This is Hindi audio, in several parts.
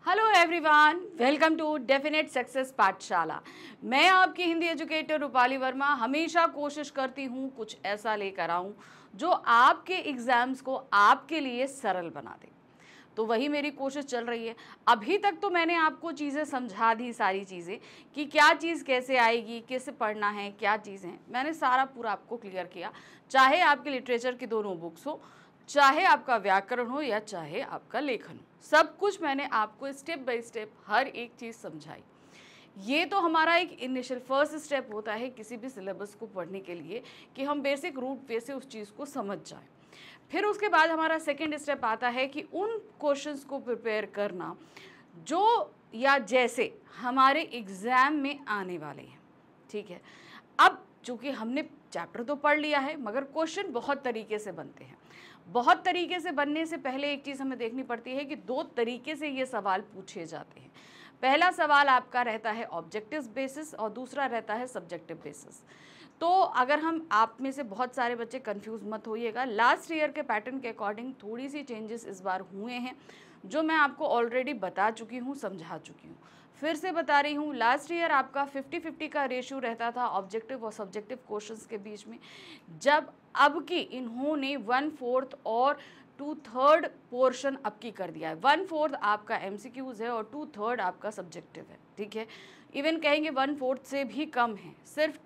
Hello everyone, welcome to definite success Pathshala. मैं आपकी हिंदी एजुकेटर रूपाली वर्मा हमेशा कोशिश करती हूँ कुछ ऐसा लेकर आऊँ जो आपके एग्ज़ाम्स को आपके लिए सरल बना दे। तो वही मेरी कोशिश चल रही है। अभी तक तो मैंने आपको चीज़ें समझा दी, सारी चीज़ें कि क्या चीज़ कैसे आएगी, कैसे पढ़ना है, क्या चीज़ें हैं, मैंने सारा पूरा आपको क्लियर किया। चाहे आपके लिटरेचर की दोनों बुक्स हो, चाहे आपका व्याकरण हो या चाहे आपका लेखन हो, सब कुछ मैंने आपको स्टेप बाय स्टेप हर एक चीज़ समझाई। ये तो हमारा एक इनिशियल फर्स्ट स्टेप होता है किसी भी सिलेबस को पढ़ने के लिए कि हम बेसिक रूट पे से उस चीज़ को समझ जाएं। फिर उसके बाद हमारा सेकेंड स्टेप आता है कि उन क्वेश्चंस को प्रिपेयर करना जो या जैसे हमारे एग्ज़ाम में आने वाले हैं। ठीक है, अब चूँकि हमने चैप्टर तो पढ़ लिया है मगर क्वेश्चन बहुत तरीके से बनते हैं। बहुत तरीके से बनने से पहले एक चीज़ हमें देखनी पड़ती है कि दो तरीके से ये सवाल पूछे जाते हैं। पहला सवाल आपका रहता है ऑब्जेक्टिव बेसिस और दूसरा रहता है सब्जेक्टिव बेसिस। तो अगर हम आप में से बहुत सारे बच्चे कंफ्यूज मत होइएगा, लास्ट ईयर के पैटर्न के अकॉर्डिंग थोड़ी सी चेंजेस इस बार हुए हैं जो मैं आपको ऑलरेडी बता चुकी हूँ, समझा चुकी हूँ। फिर से बता रही हूँ, लास्ट ईयर आपका 50-50 का रेशियो रहता था ऑब्जेक्टिव और सब्जेक्टिव क्वेश्चंस के बीच में, जब अब की इन्होंने 1/4 और 2/3 पोर्शन अब की कर दिया है। 1/4 आपका एमसीक्यूज है और 2/3 आपका सब्जेक्टिव है। ठीक है, इवन कहेंगे 1/4 से भी कम है। सिर्फ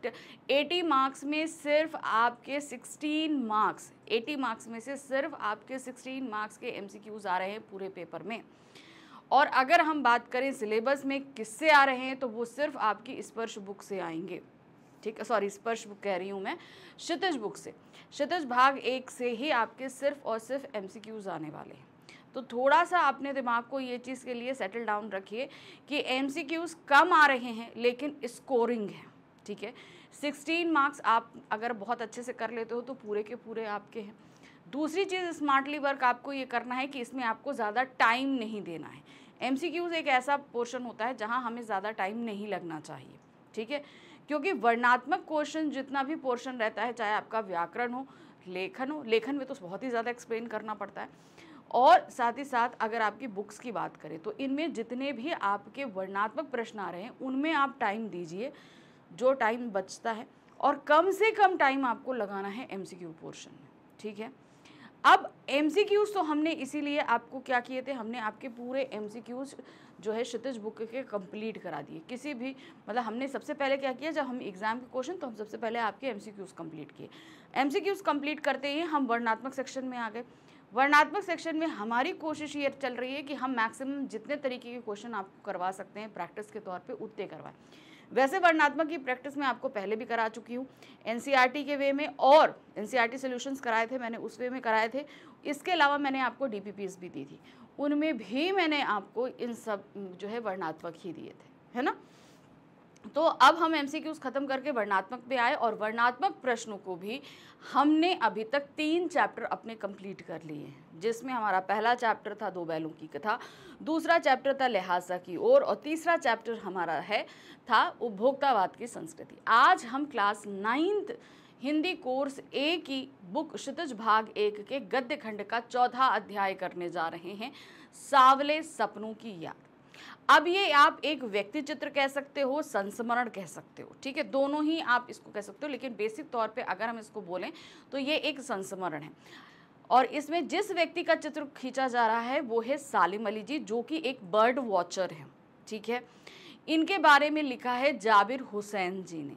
80 मार्क्स में सिर्फ आपके 16 मार्क्स, 80 मार्क्स में से सिर्फ आपके 16 मार्क्स के एमसीक्यूज आ रहे हैं पूरे पेपर में। और अगर हम बात करें सिलेबस में किससे आ रहे हैं तो वो सिर्फ आपकी स्पर्श बुक से आएंगे। ठीक है, सॉरी स्पर्श बुक कह रही हूँ मैं, क्षितिज बुक से, क्षितिज भाग 1 से ही आपके सिर्फ और सिर्फ एमसीक्यूज आने वाले हैं। तो थोड़ा सा अपने दिमाग को ये चीज़ के लिए सेटल डाउन रखिए कि एमसीक्यूज कम आ रहे हैं लेकिन स्कोरिंग है। ठीक है, 16 मार्क्स आप अगर बहुत अच्छे से कर लेते हो तो पूरे के पूरे आपके हैं। दूसरी चीज़, स्मार्टली वर्क आपको ये करना है कि इसमें आपको ज़्यादा टाइम नहीं देना है। एमसीक्यूज एक ऐसा पोर्शन होता है जहाँ हमें ज़्यादा टाइम नहीं लगना चाहिए। ठीक है, क्योंकि वर्णात्मक क्वेश्चन जितना भी पोर्शन रहता है, चाहे आपका व्याकरण हो, लेखन में तो बहुत ही ज़्यादा एक्सप्लेन करना पड़ता है। और साथ ही साथ अगर आपकी बुक्स की बात करें तो इनमें जितने भी आपके वर्णात्मक प्रश्न आ रहे हैं उनमें आप टाइम दीजिए जो टाइम बचता है, और कम से कम टाइम आपको लगाना है एमसीक्यू पोर्शन में। ठीक है, अब एमसीक्यूज तो हमने इसीलिए आपको क्या किए थे, हमने आपके पूरे एमसीक्यूज जो है क्षितिज बुक के कंप्लीट करा दिए। किसी भी मतलब हमने सबसे पहले क्या किया, जब हम एग्जाम के क्वेश्चन तो हम सबसे पहले आपके एमसीक्यूज कंप्लीट किए। एमसीक्यूज कंप्लीट करते ही हम वर्णात्मक सेक्शन में आ गए। वर्णात्मक सेक्शन में हमारी कोशिश ये चल रही है कि हम मैक्सिमम जितने तरीके के क्वेश्चन आपको करवा सकते हैं प्रैक्टिस के तौर पे उतने करवाएं। वैसे वर्णात्मक की प्रैक्टिस मैं आपको पहले भी करा चुकी हूँ एनसीईआरटी के वे में, और एनसीईआरटी सॉल्यूशंस कराए थे मैंने, उस वे में कराए थे। इसके अलावा मैंने आपको डीपीपीएस भी दी थी, उनमें भी मैंने आपको इन सब जो है वर्णात्मक ही दिए थे, है ना। तो अब हम एमसीक्यूज खत्म करके वर्णात्मक पे आए, और वर्णात्मक प्रश्नों को भी हमने अभी तक 3 चैप्टर अपने कंप्लीट कर लिए हैं, जिसमें हमारा पहला चैप्टर था 2 बैलों की कथा, दूसरा चैप्टर था लिहाजा की ओर, और तीसरा चैप्टर हमारा था उपभोक्तावाद की संस्कृति। आज हम क्लास 9th हिंदी कोर्स ए की बुक क्षितिज भाग 1 के गद्य खंड का 4था अध्याय करने जा रहे हैं, सांवले सपनों की याद। अब ये आप एक व्यक्ति चित्र कह सकते हो, संस्मरण कह सकते हो। ठीक है, दोनों ही आप इसको कह सकते हो, लेकिन बेसिक तौर पे अगर हम इसको बोलें तो ये एक संस्मरण है। और इसमें जिस व्यक्ति का चित्र खींचा जा रहा है वो है सालिम अली जी, जो कि एक बर्ड वॉचर है। ठीक है, इनके बारे में लिखा है जाबिर हुसैन जी ने।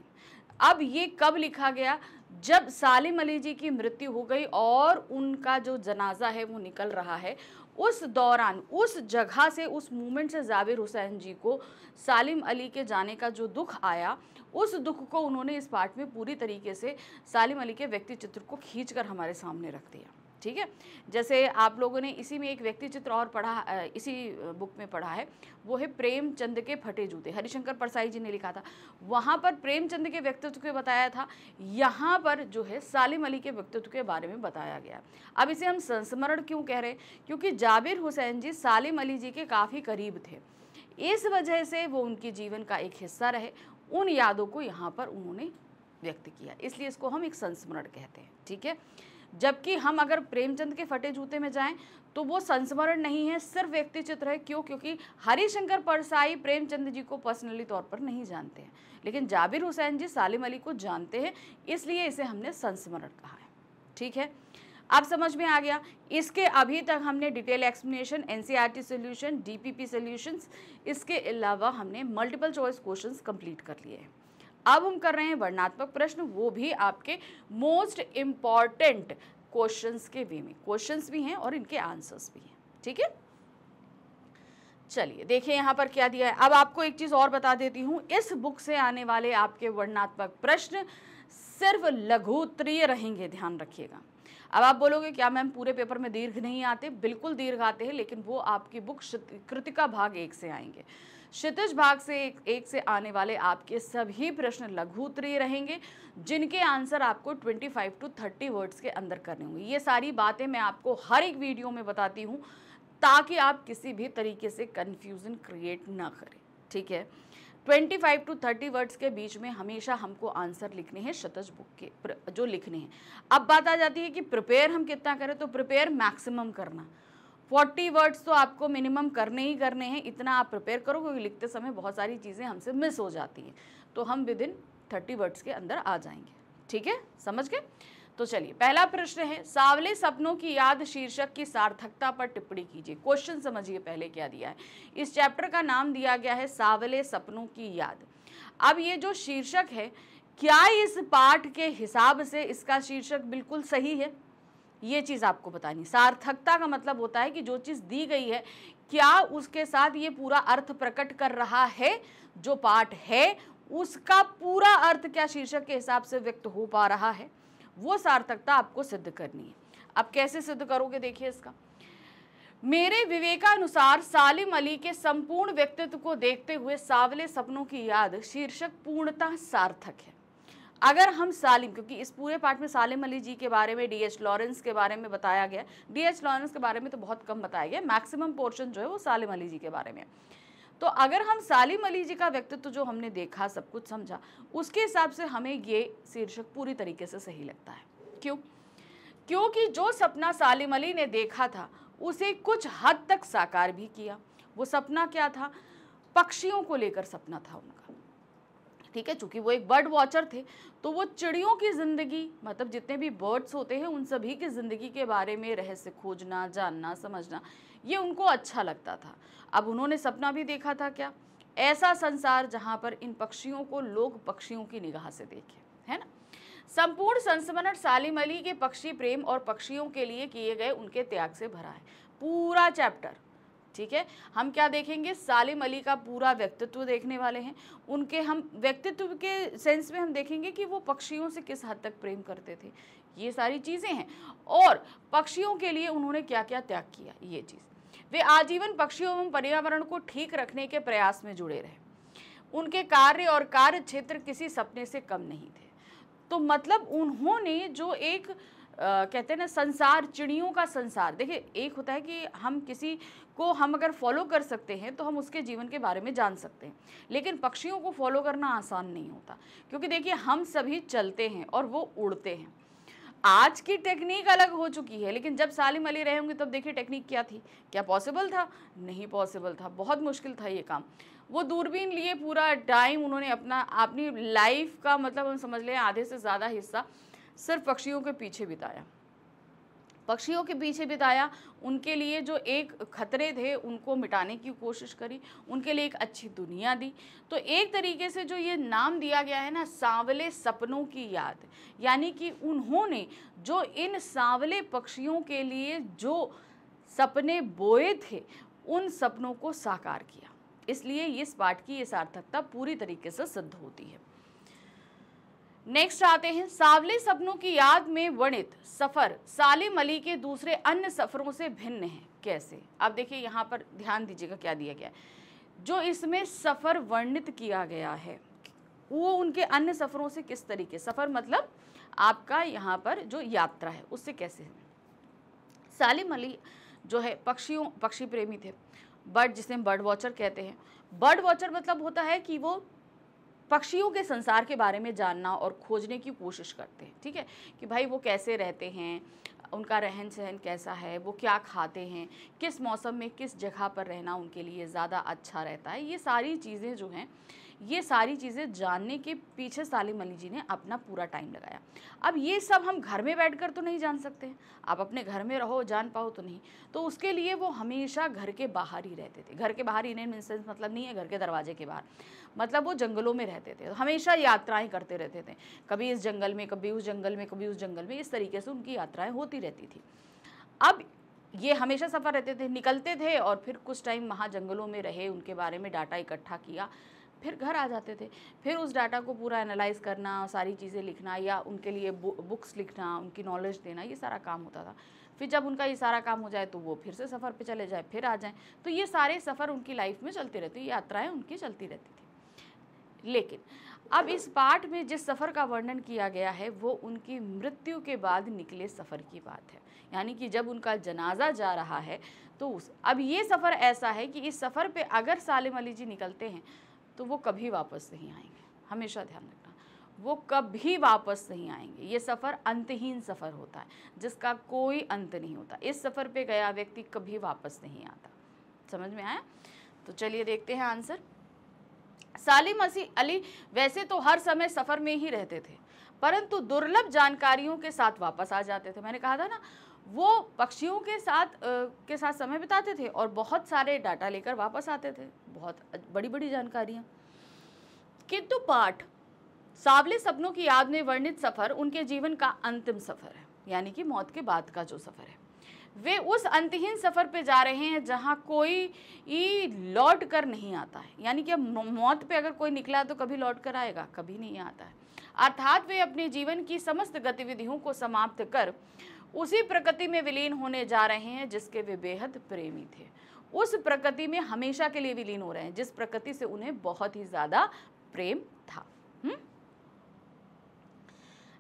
अब ये कब लिखा गया, जब सालिम अली जी की मृत्यु हो गई और उनका जो जनाजा है वो निकल रहा है, उस दौरान उस जगह से, उस मूवमेंट से जाबिर हुसैन जी को सालिम अली के जाने का जो दुख आया, उस दुख को उन्होंने इस पाठ में पूरी तरीके से सालिम अली के व्यक्ति चित्र को खींचकर हमारे सामने रख दिया। ठीक है, जैसे आप लोगों ने इसी में एक व्यक्ति चित्र और पढ़ा, इसी बुक में पढ़ा है, वो है प्रेमचंद के फटे जूते, हरिशंकर परसाई जी ने लिखा था। वहाँ पर प्रेमचंद के व्यक्तित्व के बताया था, यहाँ पर जो है सालिम अली के व्यक्तित्व के बारे में बताया गया। अब इसे हम संस्मरण क्यों कह रहे हैं, क्योंकि जाबिर हुसैन जी सालिम अली जी के काफ़ी करीब थे, इस वजह से वो उनके जीवन का एक हिस्सा रहे, उन यादों को यहाँ पर उन्होंने व्यक्त किया, इसलिए इसको हम एक संस्मरण कहते हैं। ठीक है, जबकि हम अगर प्रेमचंद के फटे जूते में जाएं तो वो संस्मरण नहीं है, सिर्फ व्यक्ति चित्र है। क्यों? क्योंकि हरिशंकर परसाई प्रेमचंद जी को पर्सनली तौर पर नहीं जानते हैं, लेकिन जाबिर हुसैन जी सालिम अली को जानते हैं, इसलिए इसे हमने संस्मरण कहा है। ठीक है, अब समझ में आ गया। इसके अभी तक हमने detail explanation, NCERT solution, DPP solutions, इसके अलावा हमने मल्टीपल चॉइस क्वेश्चंस कंप्लीट कर लिए हैं। अब हम कर रहे हैं वर्णनात्मक प्रश्न, वो भी आपके मोस्ट इम्पॉर्टेंट क्वेश्चंस के वे में। क्वेश्चंस भी हैं और इनके आंसर्स भी हैं। ठीक है, चलिए देखिए यहाँ पर क्या दिया है। अब आपको एक चीज़ और बता देती हूँ, इस बुक से आने वाले आपके वर्णनात्मक प्रश्न सिर्फ लघु उत्तरीय रहेंगे, ध्यान रखिएगा। अब आप बोलोगे क्या मैम पूरे पेपर में दीर्घ नहीं आते? बिल्कुल दीर्घ आते हैं, लेकिन वो आपकी बुक कृतिका भाग 1 से आएंगे। क्षितिज भाग से एक से आने वाले आपके सभी प्रश्न लघु उत्तरीय रहेंगे, जिनके आंसर आपको 25 to 30 वर्ड्स के अंदर करने होंगे। ये सारी बातें मैं आपको हर एक वीडियो में बताती हूँ, ताकि आप किसी भी तरीके से कंफ्यूजन क्रिएट ना करें। ठीक है, 25 to 30 वर्ड्स के बीच में हमेशा हमको आंसर लिखने हैं क्षितिज बुक के जो लिखने हैं। अब बात आ जाती है कि प्रिपेयर हम कितना करें, तो प्रिपेयर मैक्सिमम करना, 40 वर्ड्स तो आपको मिनिमम करने ही करने हैं। इतना आप प्रिपेयर करो, क्योंकि लिखते समय बहुत सारी चीज़ें हमसे मिस हो जाती हैं, तो हम विदिन 30 वर्ड्स के अंदर आ जाएंगे। ठीक है, समझ गए? तो चलिए पहला प्रश्न है, सावले सपनों की याद शीर्षक की सार्थकता पर टिप्पणी कीजिए। क्वेश्चन समझिए पहले क्या दिया है। इस चैप्टर का नाम दिया गया है सावले सपनों की याद। अब ये जो शीर्षक है, क्या इस पाठ के हिसाब से इसका शीर्षक बिल्कुल सही है? ये चीज़ आपको बतानी। सार्थकता का मतलब होता है कि जो चीज़ दी गई है, क्या उसके साथ ये पूरा अर्थ प्रकट कर रहा है? जो पाठ है उसका पूरा अर्थ क्या शीर्षक के हिसाब से व्यक्त हो पा रहा है? वो सार्थकता आपको सिद्ध करनी है। अब कैसे सिद्ध करोगे, देखिए इसका। मेरे विवेकानुसार सालिम अली के संपूर्ण व्यक्तित्व को देखते हुए सावले सपनों की याद शीर्षक पूर्णतः सार्थक है। अगर हम सालिम, क्योंकि इस पूरे पाठ में सालिम अली जी के बारे में, डीएच लॉरेंस के बारे में बताया गया। डीएच लॉरेंस के बारे में तो बहुत कम बताया गया, मैक्सिमम पोर्शन जो है वो सालिम अली जी के बारे में। तो अगर हम सालिम अली जी का व्यक्तित्व जो हमने देखा, सब कुछ समझा, उसके हिसाब से हमें ये शीर्षक पूरी तरीके से सही लगता है। क्यों? क्योंकि जो सपना सालिम अली ने देखा था उसे कुछ हद तक साकार भी किया। वो सपना क्या था? पक्षियों को लेकर सपना था उनका। ठीक है, चूंकि वो एक बर्ड वॉचर थे, तो वो चिड़ियों की जिंदगी, मतलब जितने भी बर्ड्स होते हैं उन सभी की जिंदगी के बारे में रहस्य खोजना, जानना, समझना, ये उनको अच्छा लगता था। अब उन्होंने सपना भी देखा था क्या? ऐसा संसार जहां पर इन पक्षियों को लोग पक्षियों की निगाह से देखें, है ना। संपूर्ण संस्मरण सालिम अली के पक्षी प्रेम और पक्षियों के लिए किए गए उनके त्याग से भरा है, पूरा चैप्टर। ठीक है, हम क्या देखेंगे? सालिम अली का पूरा व्यक्तित्व देखने वाले हैं। उनके हम व्यक्तित्व के सेंस में हम देखेंगे कि वो पक्षियों से किस हद तक प्रेम करते थे, ये सारी चीज़ें हैं। और पक्षियों के लिए उन्होंने क्या क्या त्याग किया, ये चीज़। वे आजीवन पक्षियों एवं पर्यावरण को ठीक रखने के प्रयास में जुड़े रहे। उनके कार्य और कार्य क्षेत्र किसी सपने से कम नहीं थे। तो मतलब उन्होंने जो एक कहते हैं ना संसार, चिड़ियों का संसार, देखिए एक होता है कि हम किसी को हम अगर फॉलो कर सकते हैं तो हम उसके जीवन के बारे में जान सकते हैं, लेकिन पक्षियों को फॉलो करना आसान नहीं होता। क्योंकि देखिए हम सभी चलते हैं और वो उड़ते हैं। आज की टेक्निक अलग हो चुकी है, लेकिन जब सालिम अली रहे होंगे तब देखिए टेक्निक क्या थी। क्या पॉसिबल था? नहीं पॉसिबल था, बहुत मुश्किल था ये काम। वो दूरबीन लिए पूरा टाइम उन्होंने अपनी लाइफ का मतलब हम समझ लें आधे से ज़्यादा हिस्सा सिर्फ पक्षियों के पीछे बिताया। पक्षियों के पीछे बिताया, उनके लिए जो एक खतरे थे उनको मिटाने की कोशिश करी, उनके लिए एक अच्छी दुनिया दी। तो एक तरीके से जो ये नाम दिया गया है ना, सांवले सपनों की याद, यानी कि उन्होंने जो इन सांवले पक्षियों के लिए जो सपने बोए थे उन सपनों को साकार किया। इसलिए इस पाठ की ये सार्थकता पूरी तरीके से सिद्ध होती है। नेक्स्ट आते हैं, सावले सपनों की याद में वर्णित सफर सालिम अली के दूसरे अन्य सफरों से भिन्न है। कैसे? अब देखिए यहाँ पर ध्यान दीजिएगा क्या दिया गया है। जो इसमें सफर वर्णित किया गया है वो उनके अन्य सफरों से किस तरीके, सफर मतलब आपका यहाँ पर जो यात्रा है उससे कैसे है। सालिम अली जो है पक्षी प्रेमी थे, बर्ड, जिसे हम बर्ड वॉचर कहते हैं। बर्ड वॉचर मतलब होता है कि वो पक्षियों के संसार के बारे में जानना और खोजने की कोशिश करते हैं। ठीक है, कि भाई वो कैसे रहते हैं, उनका रहन सहन कैसा है, वो क्या खाते हैं, किस मौसम में किस जगह पर रहना उनके लिए ज़्यादा अच्छा रहता है, ये सारी चीज़ें जो हैं, ये सारी चीज़ें जानने के पीछे सालिम अली जी ने अपना पूरा टाइम लगाया। अब ये सब हम घर में बैठकर तो नहीं जान सकते हैं, आप अपने घर में रहो जान पाओ तो नहीं, तो उसके लिए वो हमेशा घर के बाहर ही रहते थे। घर के बाहर इन द सेंस मतलब नहीं है घर के दरवाजे के बाहर, मतलब वो जंगलों में रहते थे, हमेशा यात्राएं करते रहते थे, कभी इस जंगल में, कभी उस जंगल में, कभी उस जंगल में, इस तरीके से उनकी यात्राएं होती रहती थी। अब ये हमेशा सफ़र रहते थे, निकलते थे और फिर कुछ टाइम वहाँ जंगलों में रहे, उनके बारे में डाटा इकट्ठा किया, फिर घर आ जाते थे। फिर उस डाटा को पूरा एनालाइज करना, सारी चीज़ें लिखना या उनके लिए बुक्स लिखना, उनकी नॉलेज देना, ये सारा काम होता था। फिर जब उनका ये सारा काम हो जाए तो वो फिर से सफ़र पे चले जाए, फिर आ जाएं। तो ये सारे सफ़र उनकी लाइफ में चलते रहते, यात्राएं उनकी चलती रहती थी। लेकिन अब इस पाठ में जिस सफ़र का वर्णन किया गया है वो उनकी मृत्यु के बाद निकले सफ़र की बात है, यानी कि जब उनका जनाजा जा रहा है तो अब ये सफ़र ऐसा है कि इस सफ़र पे अगर सालिम अली जी निकलते हैं तो वो कभी वापस नहीं आएंगे। हमेशा ध्यान रखना, वो कभी वापस नहीं आएंगे। ये सफ़र अंतहीन सफ़र होता है जिसका कोई अंत नहीं होता। इस सफ़र पे गया व्यक्ति कभी वापस नहीं आता। समझ में आया? तो चलिए देखते हैं आंसर। सालिम अली वैसे तो हर समय सफ़र में ही रहते थे, परंतु दुर्लभ जानकारियों के साथ वापस आ जाते थे। मैंने कहा था ना, वो पक्षियों के साथ समय बिताते थे और बहुत सारे डाटा लेकर वापस आते थे, बहुत बड़ी बड़ी जानकारियाँ। किंतु पाठ सावले सपनों की याद में वर्णित सफ़र उनके जीवन का अंतिम सफ़र है, यानी कि मौत के बाद का जो सफ़र है। वे उस अंतहीन सफ़र पे जा रहे हैं जहाँ कोई लौट कर नहीं आता है, यानी कि मौत पे अगर कोई निकला तो कभी लौट कर आएगा? कभी नहीं आता है। अर्थात वे अपने जीवन की समस्त गतिविधियों को समाप्त कर उसी प्रकृति में विलीन होने जा रहे हैं जिसके वे बेहद प्रेमी थे। उस प्रकृति में हमेशा के लिए विलीन हो रहे हैं जिस प्रकृति से उन्हें बहुत ही ज़्यादा प्रेम था।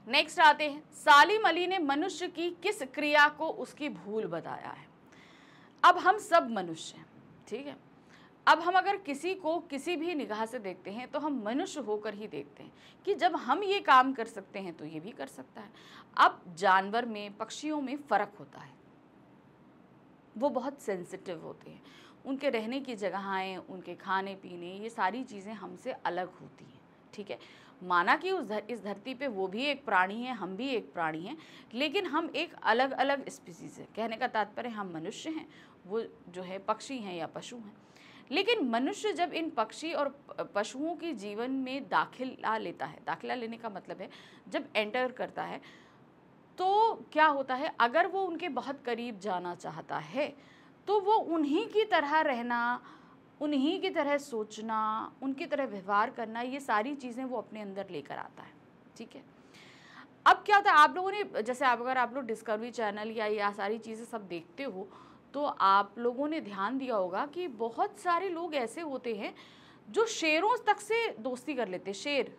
नेक्स्ट आते हैं, सालिम अली ने मनुष्य की किस क्रिया को उसकी भूल बताया है? अब हम सब मनुष्य हैं, ठीक है। अब हम अगर किसी को किसी भी निगाह से देखते हैं तो हम मनुष्य होकर ही देखते हैं कि जब हम ये काम कर सकते हैं तो ये भी कर सकता है। अब जानवर में, पक्षियों में फ़र्क होता है, वो बहुत सेंसिटिव होते हैं, उनके रहने की जगहें, उनके खाने पीने, ये सारी चीज़ें हमसे अलग होती हैं, ठीक है। माना कि इस धरती पे वो भी एक प्राणी है, हम भी एक प्राणी हैं, लेकिन हम एक अलग अलग स्पीसीज़ है। कहने का तात्पर्य हम मनुष्य हैं, वो जो है पक्षी हैं या पशु हैं। लेकिन मनुष्य जब इन पक्षी और पशुओं के जीवन में दाखिला लेता है, दाखिला लेने का मतलब है जब एंटर करता है, तो क्या होता है, अगर वो उनके बहुत करीब जाना चाहता है तो वो उन्हीं की तरह रहना, उन्हीं की तरह सोचना, उनकी तरह व्यवहार करना, ये सारी चीज़ें वो अपने अंदर लेकर आता है, ठीक है। अब क्या होता है, आप लोगों ने जैसे अगर आप लोग डिस्कवरी चैनल या सारी चीज़ें सब देखते हो तो आप लोगों ने ध्यान दिया होगा कि बहुत सारे लोग ऐसे होते हैं जो शेरों तक से दोस्ती कर लेते हैं। शेर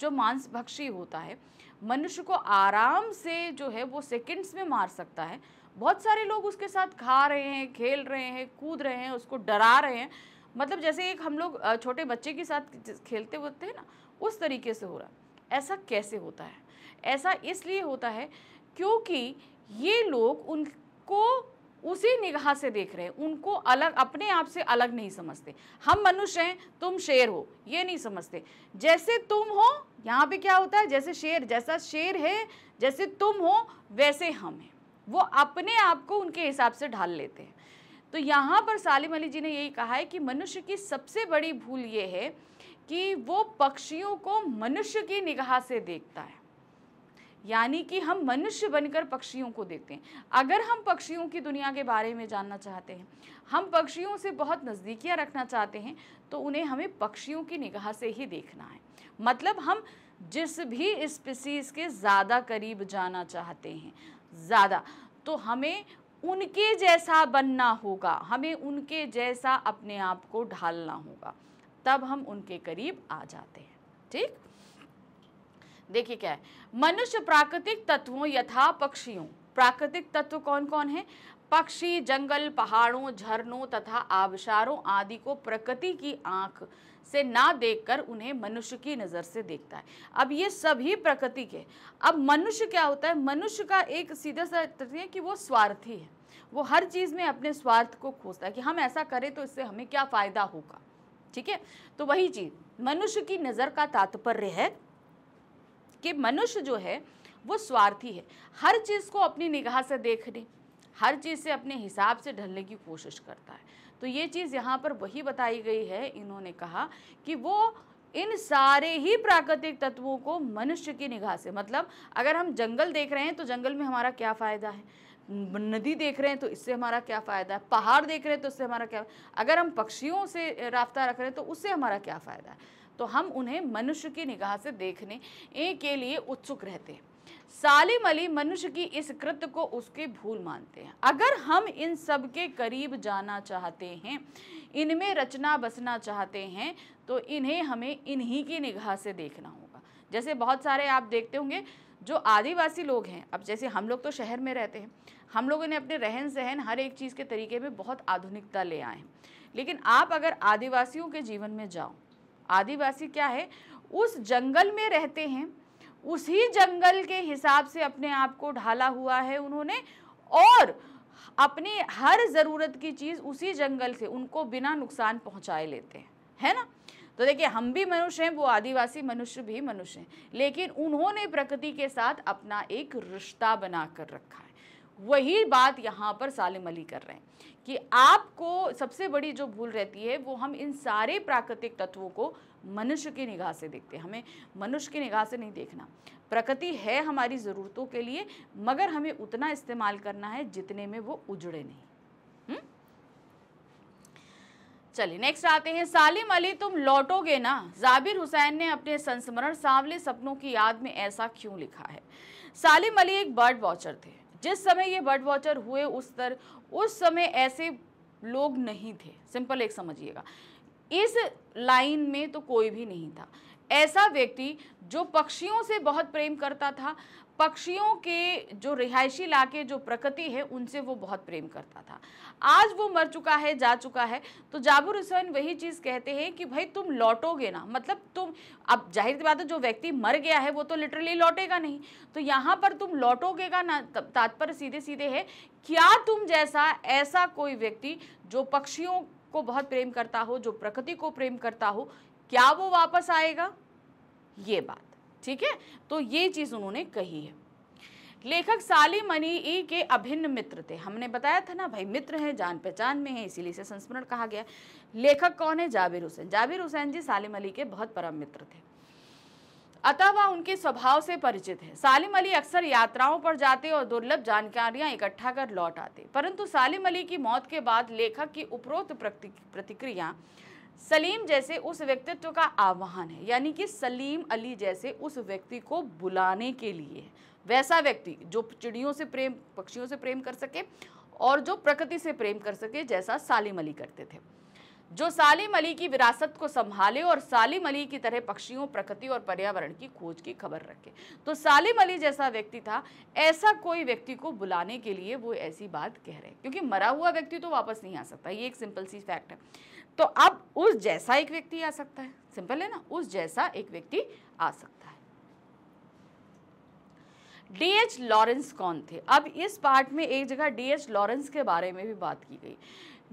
जो मांसभक्षी होता है, मनुष्य को आराम से जो है वो सेकंड्स में मार सकता है। बहुत सारे लोग उसके साथ खा रहे हैं, खेल रहे हैं, कूद रहे हैं, उसको डरा रहे हैं, मतलब जैसे एक हम लोग छोटे बच्चे के साथ खेलते होते हैं ना, उस तरीके से हो रहा है। ऐसा कैसे होता है? ऐसा इसलिए होता है क्योंकि ये लोग उनको उसी निगाह से देख रहे हैं, उनको अलग, अपने आप से अलग नहीं समझते। हम मनुष्य हैं, तुम शेर हो, ये नहीं समझते। जैसे तुम हो, यहाँ पे क्या होता है, जैसे शेर, जैसा शेर है, जैसे तुम हो वैसे हम हैं। वो अपने आप को उनके हिसाब से ढाल लेते हैं। तो यहाँ पर सालिम अली जी ने यही कहा है कि मनुष्य की सबसे बड़ी भूल ये है कि वो पक्षियों को मनुष्य की निगाह से देखता है, यानी कि हम मनुष्य बनकर पक्षियों को देखते हैं। अगर हम पक्षियों की दुनिया के बारे में जानना चाहते हैं, हम पक्षियों से बहुत नज़दीकियाँ रखना चाहते हैं, तो उन्हें हमें पक्षियों की निगाह से ही देखना है। मतलब हम जिस भी स्पीसीज़ के ज़्यादा करीब जाना चाहते हैं, ज़्यादा, तो हमें उनके जैसा बनना होगा, हमें उनके जैसा अपने आप को ढालना होगा, तब हम उनके करीब आ जाते हैं, ठीक। देखिए क्या है, मनुष्य प्राकृतिक तत्वों यथा पक्षियों, प्राकृतिक तत्व कौन कौन है? पक्षी, जंगल, पहाड़ों, झरनों तथा आबशारों आदि को प्रकृति की आंख से ना देखकर उन्हें मनुष्य की नज़र से देखता है। अब ये सभी प्रकृति के, अब मनुष्य क्या होता है, मनुष्य का एक सीधा सा तथ्य है कि वो स्वार्थी है, वो हर चीज़ में अपने स्वार्थ को खोजता है कि हम ऐसा करें तो इससे हमें क्या फ़ायदा होगा। ठीक है, तो वही चीज़ मनुष्य की नज़र का तात्पर्य है कि मनुष्य जो है वो स्वार्थी है, हर चीज़ को अपनी निगाह से देखने, हर चीज़ से अपने हिसाब से ढलने की कोशिश करता है। तो ये चीज़ यहाँ पर वही बताई गई है, इन्होंने कहा कि वो इन सारे ही प्राकृतिक तत्वों को मनुष्य की निगाह से, मतलब अगर हम जंगल देख रहे हैं तो जंगल में हमारा क्या फ़ायदा है, नदी देख रहे हैं तो इससे हमारा क्या फ़ायदा है, पहाड़ देख रहे हैं तो उससे हमारा क्या, अगर हम पक्षियों से राब्ता रख रहे हैं तो उससे हमारा क्या फ़ायदा है। तो हम उन्हें मनुष्य की निगाह से देखने के लिए उत्सुक रहते हैं। सालिम अली मनुष्य की इस कृत्य को उसकी भूल मानते हैं। अगर हम इन सब के करीब जाना चाहते हैं, इनमें रचना बसना चाहते हैं, तो इन्हें हमें इन्हीं की निगाह से देखना होगा। जैसे बहुत सारे आप देखते होंगे जो आदिवासी लोग हैं, अब जैसे हम लोग तो शहर में रहते हैं, हम लोगों ने अपने रहन सहन हर एक चीज़ के तरीके में बहुत आधुनिकता ले आए हैं। लेकिन आप अगर आदिवासियों के जीवन में जाओ, आदिवासी क्या है, उस जंगल में रहते हैं, उसी जंगल के हिसाब से अपने आप को ढाला हुआ है उन्होंने, और अपनी हर ज़रूरत की चीज़ उसी जंगल से उनको बिना नुकसान पहुंचाए लेते हैं, है ना। तो देखिए, हम भी मनुष्य हैं, वो आदिवासी मनुष्य भी मनुष्य हैं, लेकिन उन्होंने प्रकृति के साथ अपना एक रिश्ता बना कर रखा है। वही बात यहाँ पर सालिम अली कर रहे हैं कि आपको सबसे बड़ी जो भूल रहती है वो हम इन सारे प्राकृतिक तत्वों को मनुष्य की निगाह से देखते हैं। हमें मनुष्य की निगाह से नहीं देखना। प्रकृति है हमारी ज़रूरतों के लिए, मगर हमें उतना इस्तेमाल करना है जितने में वो उजड़े नहीं। चलिए नेक्स्ट आते हैं। सालिम अली, तुम लौटोगे ना? जाबिर हुसैन ने अपने संस्मरण सांवले सपनों की याद में ऐसा क्यों लिखा है? सालिम अली एक बर्ड वॉचर थे। जिस समय ये बर्ड वॉचर हुए उस समय ऐसे लोग नहीं थे। सिंपल एक समझिएगा, इस लाइन में तो कोई भी नहीं था ऐसा व्यक्ति जो पक्षियों से बहुत प्रेम करता था, पक्षियों के जो रिहायशी इलाके जो प्रकृति है उनसे वो बहुत प्रेम करता था। आज वो मर चुका है, जा चुका है, तो जाबिर हुसैन वही चीज़ कहते हैं कि भाई तुम लौटोगे ना, मतलब तुम, अब जाहिर सी बात है जो व्यक्ति मर गया है वो तो लिटरली लौटेगा नहीं, तो यहाँ पर तुम लौटोगे का ना तात्पर्य सीधे सीधे है, क्या तुम जैसा ऐसा कोई व्यक्ति जो पक्षियों को बहुत प्रेम करता हो, जो प्रकृति को प्रेम करता हो, क्या वो वापस आएगा? ये बात, ठीक है। तो ये चीज़ उन्होंने कही है। लेखक सालिम अली के अभिन्न मित्र थे। हमने बताया था ना भाई, मित्र हैं, जान पहचान में है, इसीलिए से संस्मरण कहा गया। लेखक कौन है? जाबिर हुसैन। जाबिर हुसैन जी सालिम अली के बहुत परम मित्र थे, अतः वह उनके स्वभाव से परिचित है। सालिम अली अक्सर यात्राओं पर जाते और दुर्लभ जानकारियां इकट्ठा कर लौट आते, परंतु सालिम अली की मौत के बाद लेखक की उपरोक्त प्रतिक्रिया सलीम जैसे उस व्यक्तित्व का आह्वान है, यानी कि सलीम अली जैसे उस व्यक्ति को बुलाने के लिए है। वैसा व्यक्ति जो चिड़ियों से प्रेम, पक्षियों से प्रेम कर सके और जो प्रकृति से प्रेम कर सके, जैसा सालिम अली करते थे, जो सालिम अली की विरासत को संभाले और सालिम अली की तरह पक्षियों, प्रकृति और पर्यावरण की खोज की खबर रखे। तो सालिम अली जैसा व्यक्ति था, ऐसा कोई व्यक्ति को बुलाने के लिए वो ऐसी बात कह रहे हैं, क्योंकि मरा हुआ व्यक्ति तो वापस नहीं आ सकता, ये एक सिंपल सी फैक्ट है। तो अब उस जैसा एक व्यक्ति आ सकता है, सिंपल है ना, उस जैसा एक व्यक्ति आ सकता है। D.H. लॉरेंस कौन थे? अब इस पार्ट में एक जगह D.H. लॉरेंस के बारे में भी बात की गई।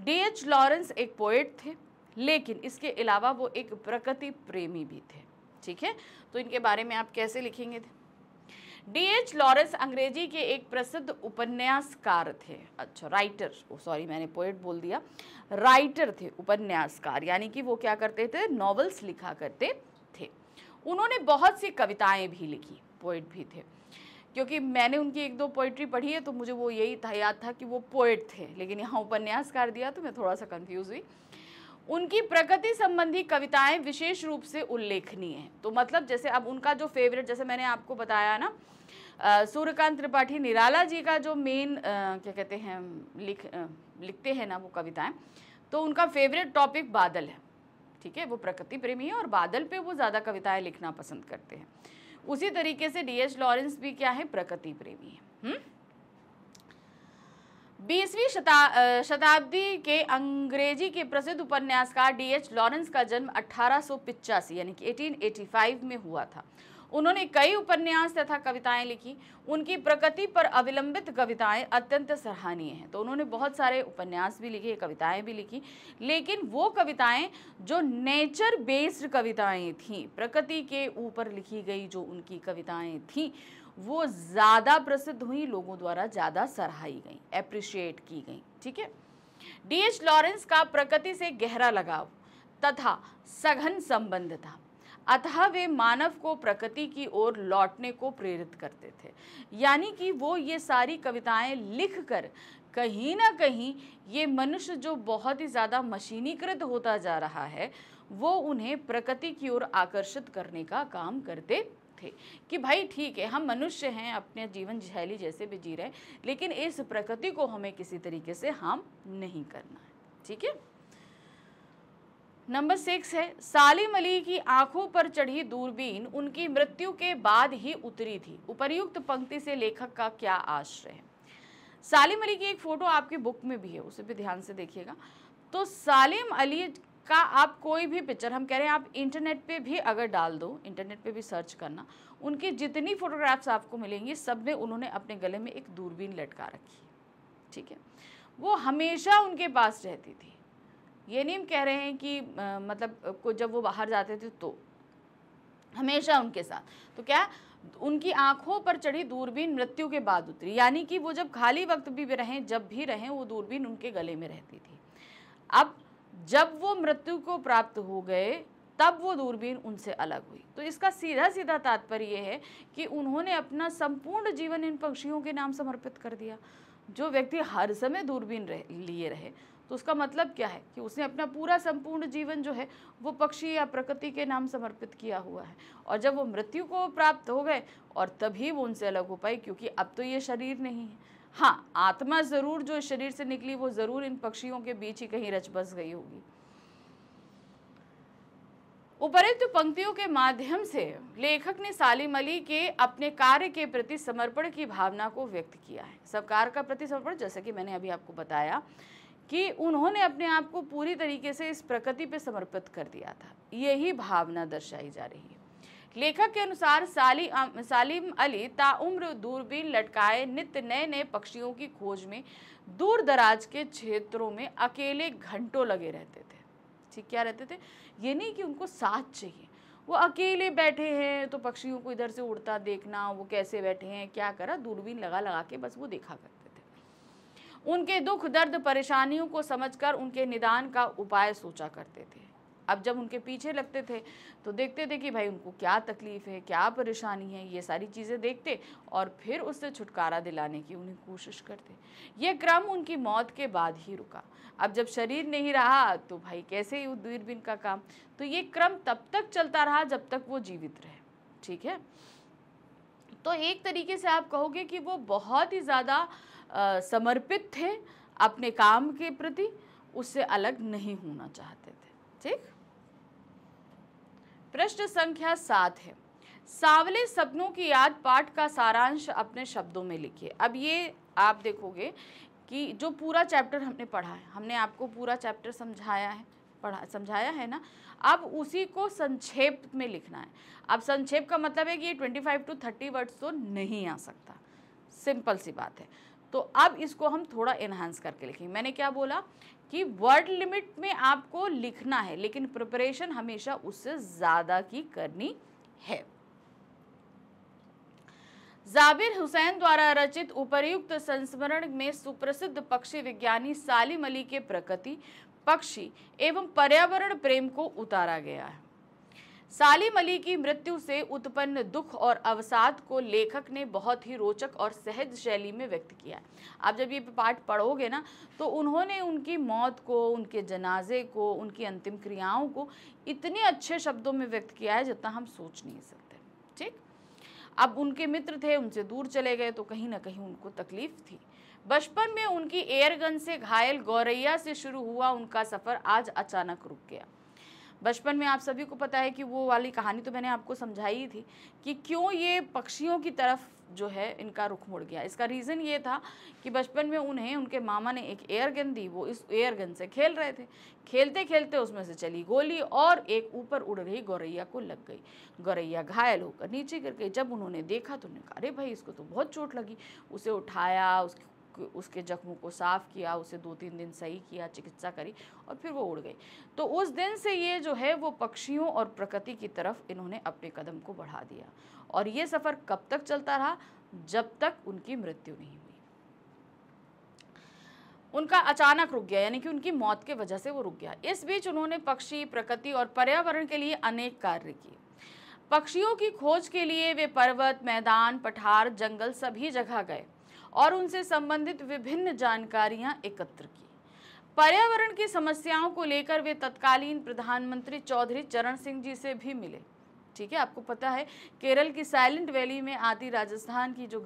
D.H. लॉरेंस एक पोएट थे, लेकिन इसके अलावा वो एक प्रकृति प्रेमी भी थे, ठीक है। तो इनके बारे में आप कैसे लिखेंगे थे? D.H. लॉरेंस अंग्रेजी के एक प्रसिद्ध उपन्यासकार थे। अच्छा, राइटर, सॉरी मैंने पोएट बोल दिया, राइटर थे, उपन्यासकार, यानी कि वो क्या करते थे? नॉवेल्स लिखा करते थे। उन्होंने बहुत सी कविताएं भी लिखी, पोएट भी थे। क्योंकि मैंने उनकी एक दो पोइट्री पढ़ी है तो मुझे वो यही था, याद था कि वो पोएट थे, लेकिन यहाँ उपन्यासकार दिया तो मैं थोड़ा सा कंफ्यूज हुई। उनकी प्रकृति संबंधी कविताएं विशेष रूप से उल्लेखनीय हैं। तो मतलब जैसे अब उनका जो फेवरेट, जैसे मैंने आपको बताया ना, सूर्यकांत त्रिपाठी निराला जी का जो मेन क्या कहते हैं लिखते हैं ना वो कविताएं, तो उनका फेवरेट टॉपिक बादल है, ठीक है। वो प्रकृति प्रेमी है और बादल पे वो ज़्यादा कविताएं लिखना पसंद करते हैं। उसी तरीके से D.H. लॉरेंस भी क्या है? प्रकृति प्रेमी है। 20वीं शताब्दी के अंग्रेजी के प्रसिद्ध उपन्यासकार D.H. लॉरेंस का जन्म 1885 यानी कि 1885 में हुआ था। उन्होंने कई उपन्यास तथा कविताएं लिखी। उनकी प्रकृति पर अवलंबित कविताएं अत्यंत सराहनीय हैं। तो उन्होंने बहुत सारे उपन्यास भी लिखे, कविताएं भी लिखी, लेकिन वो कविताएं जो नेचर बेस्ड कविताएं थीं, प्रकृति के ऊपर लिखी गई जो उनकी कविताएं थीं, वो ज़्यादा प्रसिद्ध हुई, लोगों द्वारा ज़्यादा सराही गई, एप्रिशिएट की गई। ठीक है। D.H. लॉरेंस का प्रकृति से गहरा लगाव तथा सघन संबंध था, अतः वे मानव को प्रकृति की ओर लौटने को प्रेरित करते थे। यानी कि वो ये सारी कविताएं लिखकर कहीं ना कहीं ये मनुष्य जो बहुत ही ज़्यादा मशीनीकृत होता जा रहा है, वो उन्हें प्रकृति की ओर आकर्षित करने का काम करते थे कि भाई ठीक है, हम मनुष्य हैं, अपने जीवन शैली जैसे भी जी रहे हैं, लेकिन इस प्रकृति को हमें किसी तरीके से हार्म नहीं करना है। ठीक है। नंबर 6 है, सालिम अली की आंखों पर चढ़ी दूरबीन उनकी मृत्यु के बाद ही उतरी थी। उपर्युक्त पंक्ति से लेखक का क्या आश्रय है? सालिम अली की एक फोटो आपकी बुक में भी है, उसे भी ध्यान से देखिएगा। तो सालिम अली का आप कोई भी पिक्चर, हम कह रहे हैं आप इंटरनेट पे भी अगर डाल दो, इंटरनेट पे भी सर्च करना, उनकी जितनी फोटोग्राफ्स आपको मिलेंगी सब में उन्होंने अपने गले में एक दूरबीन लटका रखी है। ठीक है। वो हमेशा उनके पास रहती थी। ये नहीं हम कह रहे हैं कि मतलब जब वो बाहर जाते थे तो हमेशा उनके साथ। तो क्या उनकी आंखों पर चढ़ी दूरबीन मृत्यु के बाद उतरी, यानी कि वो जब खाली वक्त भी रहें, जब भी रहें, वो दूरबीन उनके गले में रहती थी। अब जब वो मृत्यु को प्राप्त हो गए तब वो दूरबीन उनसे अलग हुई। तो इसका सीधा सीधा तात्पर्य ये है कि उन्होंने अपना संपूर्ण जीवन इन पक्षियों के नाम समर्पित कर दिया। जो व्यक्ति हर समय दूरबीन लिए रहे, तो उसका मतलब क्या है कि उसने अपना पूरा संपूर्ण जीवन जो है वो पक्षी या प्रकृति के नाम समर्पित किया हुआ है। और जब वो मृत्यु को प्राप्त हो गए और तभी वो उनसे अलग हो पाई, क्योंकि अब तो ये शरीर नहीं है। हाँ, आत्मा जरूर जो इस शरीर से निकली वो जरूर इन पक्षियों के बीच ही कहीं रच बस गई होगी। उपरोक्त पंक्तियों के माध्यम से लेखक ने सालिम अली के अपने कार्य के प्रति समर्पण की भावना को व्यक्त किया है। सरकार का प्रति समर्पण, जैसे कि मैंने अभी आपको बताया कि उन्होंने अपने आप को पूरी तरीके से इस प्रकृति पे समर्पित कर दिया था, यही भावना दर्शाई जा रही है। लेखक के अनुसार सालिम अली ताउम्र दूरबीन लटकाए नित्य नए नए पक्षियों की खोज में दूर दराज के क्षेत्रों में अकेले घंटों लगे रहते थे। ठीक, क्या रहते थे? ये नहीं कि उनको साथ चाहिए, वो अकेले बैठे हैं तो पक्षियों को इधर से उड़ता देखना, वो कैसे बैठे हैं, क्या करा, दूरबीन लगा लगा के बस वो देखा करते थे। उनके दुख दर्द परेशानियों को समझकर उनके निदान का उपाय सोचा करते थे। अब जब उनके पीछे लगते थे तो देखते थे कि भाई उनको क्या तकलीफ है, क्या परेशानी है, ये सारी चीज़ें देखते और फिर उससे छुटकारा दिलाने की उन्हें कोशिश करते। ये क्रम उनकी मौत के बाद ही रुका। अब जब शरीर नहीं रहा तो भाई कैसे ही दूरबीन का काम, तो ये क्रम तब तक चलता रहा जब तक वो जीवित रहे। ठीक है। तो एक तरीके से आप कहोगे कि वो बहुत ही ज़्यादा समर्पित थे अपने काम के प्रति, उससे अलग नहीं होना चाहते थे। ठीक। प्रश्न संख्या 7 है, सांवले सपनों की याद पाठ का सारांश अपने शब्दों में लिखिए। अब ये आप देखोगे कि जो पूरा चैप्टर हमने पढ़ा है, हमने आपको पूरा चैप्टर समझाया है ना, अब उसी को संक्षेप में लिखना है। अब संक्षेप का मतलब है कि ये 25 to 30 वर्ड्स तो नहीं आ सकता, सिंपल सी बात है। तो अब इसको हम थोड़ा एनहांस करके लिखेंगे। मैंने क्या बोला कि वर्ड लिमिट में आपको लिखना है, लेकिन प्रिपरेशन हमेशा उससे ज़्यादा की करनी है। जाबिर हुसैन द्वारा रचित उपर्युक्त संस्मरण में सुप्रसिद्ध पक्षी विज्ञानी सालिम अली के प्रकृति, पक्षी एवं पर्यावरण प्रेम को उतारा गया है। सालिम अली की मृत्यु से उत्पन्न दुख और अवसाद को लेखक ने बहुत ही रोचक और सहज शैली में व्यक्त किया है। आप जब ये पाठ पढ़ोगे ना तो उन्होंने उनकी मौत को, उनके जनाजे को, उनकी अंतिम क्रियाओं को इतने अच्छे शब्दों में व्यक्त किया है जितना हम सोच नहीं सकते। ठीक। अब उनके मित्र थे, उनसे दूर चले गए तो कहीं ना कहीं उनको तकलीफ थी। बचपन में उनकी एयरगन से घायल गौरैया से शुरू हुआ उनका सफ़र आज अचानक रुक गया। बचपन में आप सभी को पता है कि वो वाली कहानी तो मैंने आपको समझाई थी कि क्यों ये पक्षियों की तरफ जो है इनका रुख मुड़ गया। इसका रीज़न ये था कि बचपन में उन्हें उनके मामा ने एक एयर गन दी, वो इस एयर गन से खेल रहे थे। खेलते खेलते उसमें से चली गोली और एक ऊपर उड़ रही गौरैया को लग गई। गौरैया घायल होकर नीचे गिर गई। जब उन्होंने देखा तो उन्होंने कहा, अरे भाई इसको तो बहुत चोट लगी। उसे उठाया, उसके जख्मों को साफ किया, उसे 2-3 दिन सही किया, चिकित्सा करी और फिर वो उड़ गई। तो उस दिन से ये जो है वो पक्षियों और प्रकृति की तरफ इन्होंने अपने कदम को बढ़ा दिया। और ये सफ़र कब तक चलता रहा? जब तक उनकी मृत्यु नहीं हुई। उनका अचानक रुक गया, यानी कि उनकी मौत के वजह से वो रुक गया। इस बीच उन्होंने पक्षी, प्रकृति और पर्यावरण के लिए अनेक कार्य किए। पक्षियों की खोज के लिए वे पर्वत, मैदान, पठार, जंगल सभी जगह गए और उनसे संबंधित विभिन्न जानकारियां एकत्र की। पर्यावरण की समस्याओं को लेकर वे तत्कालीन प्रधानमंत्री चौधरी चरण सिंह जी से भी मिले। ठीक है, आपको पता है केरल की साइलेंट वैली में आती राजस्थान की जो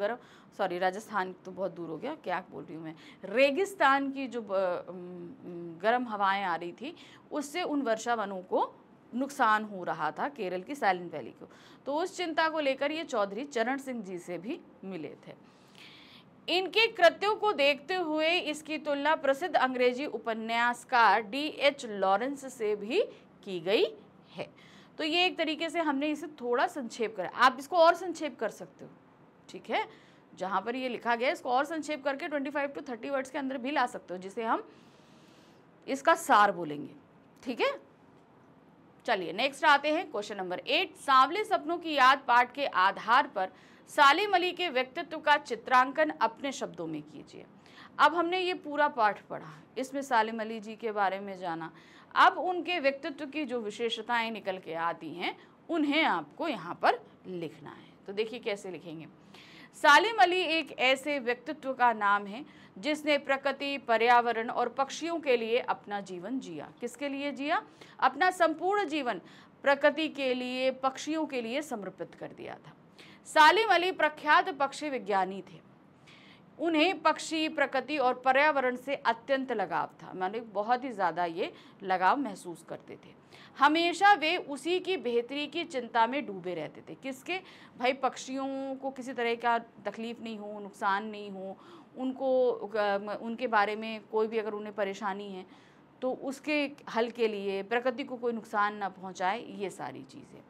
राजस्थान तो बहुत दूर हो गया, क्या बोल रही हूँ मैं, रेगिस्तान की जो गर्म हवाएं आ रही थी, उससे उन वर्षा वनों को नुकसान हो रहा था, केरल की साइलेंट वैली को। तो उस चिंता को लेकर ये चौधरी चरण सिंह जी से भी मिले थे। इनके कृत्यों को देखते हुए इसकी तुलना प्रसिद्ध अंग्रेजी उपन्यासकार D.H. लॉरेंस से भी की गई है। तो ये एक तरीके से हमने इसे थोड़ा संक्षेप करा। आप इसको और संक्षेप कर सकते हो, ठीक है, जहां पर ये लिखा गया इसको और संक्षेप करके 25 to 30 वर्ड्स के अंदर भी ला सकते हो, जिसे हम इसका सार बोलेंगे। ठीक है, चलिए नेक्स्ट आते हैं क्वेश्चन नंबर 8। सांवले सपनों की याद पाठ के आधार पर सालिम अली के व्यक्तित्व का चित्रांकन अपने शब्दों में कीजिए। अब हमने ये पूरा पाठ पढ़ा, इसमें सालिम अली जी के बारे में जाना। अब उनके व्यक्तित्व की जो विशेषताएं निकल के आती हैं उन्हें आपको यहाँ पर लिखना है। तो देखिए कैसे लिखेंगे। सालिम अली एक ऐसे व्यक्तित्व का नाम है जिसने प्रकृति, पर्यावरण और पक्षियों के लिए अपना जीवन जिया। किसके लिए जिया? अपना संपूर्ण जीवन प्रकृति के लिए, पक्षियों के लिए समर्पित कर दिया था। सालिम अली प्रख्यात पक्षी विज्ञानी थे। उन्हें पक्षी, प्रकृति और पर्यावरण से अत्यंत लगाव था, माने बहुत ही ज़्यादा ये लगाव महसूस करते थे। हमेशा वे उसी की बेहतरी की चिंता में डूबे रहते थे। किसके? भाई पक्षियों को किसी तरह का तकलीफ़ नहीं हो, नुकसान नहीं हो, उनके बारे में कोई भी अगर उन्हें परेशानी है तो उसके हल के लिए, प्रकृति को कोई नुकसान ना पहुँचाए, ये सारी चीज़ें।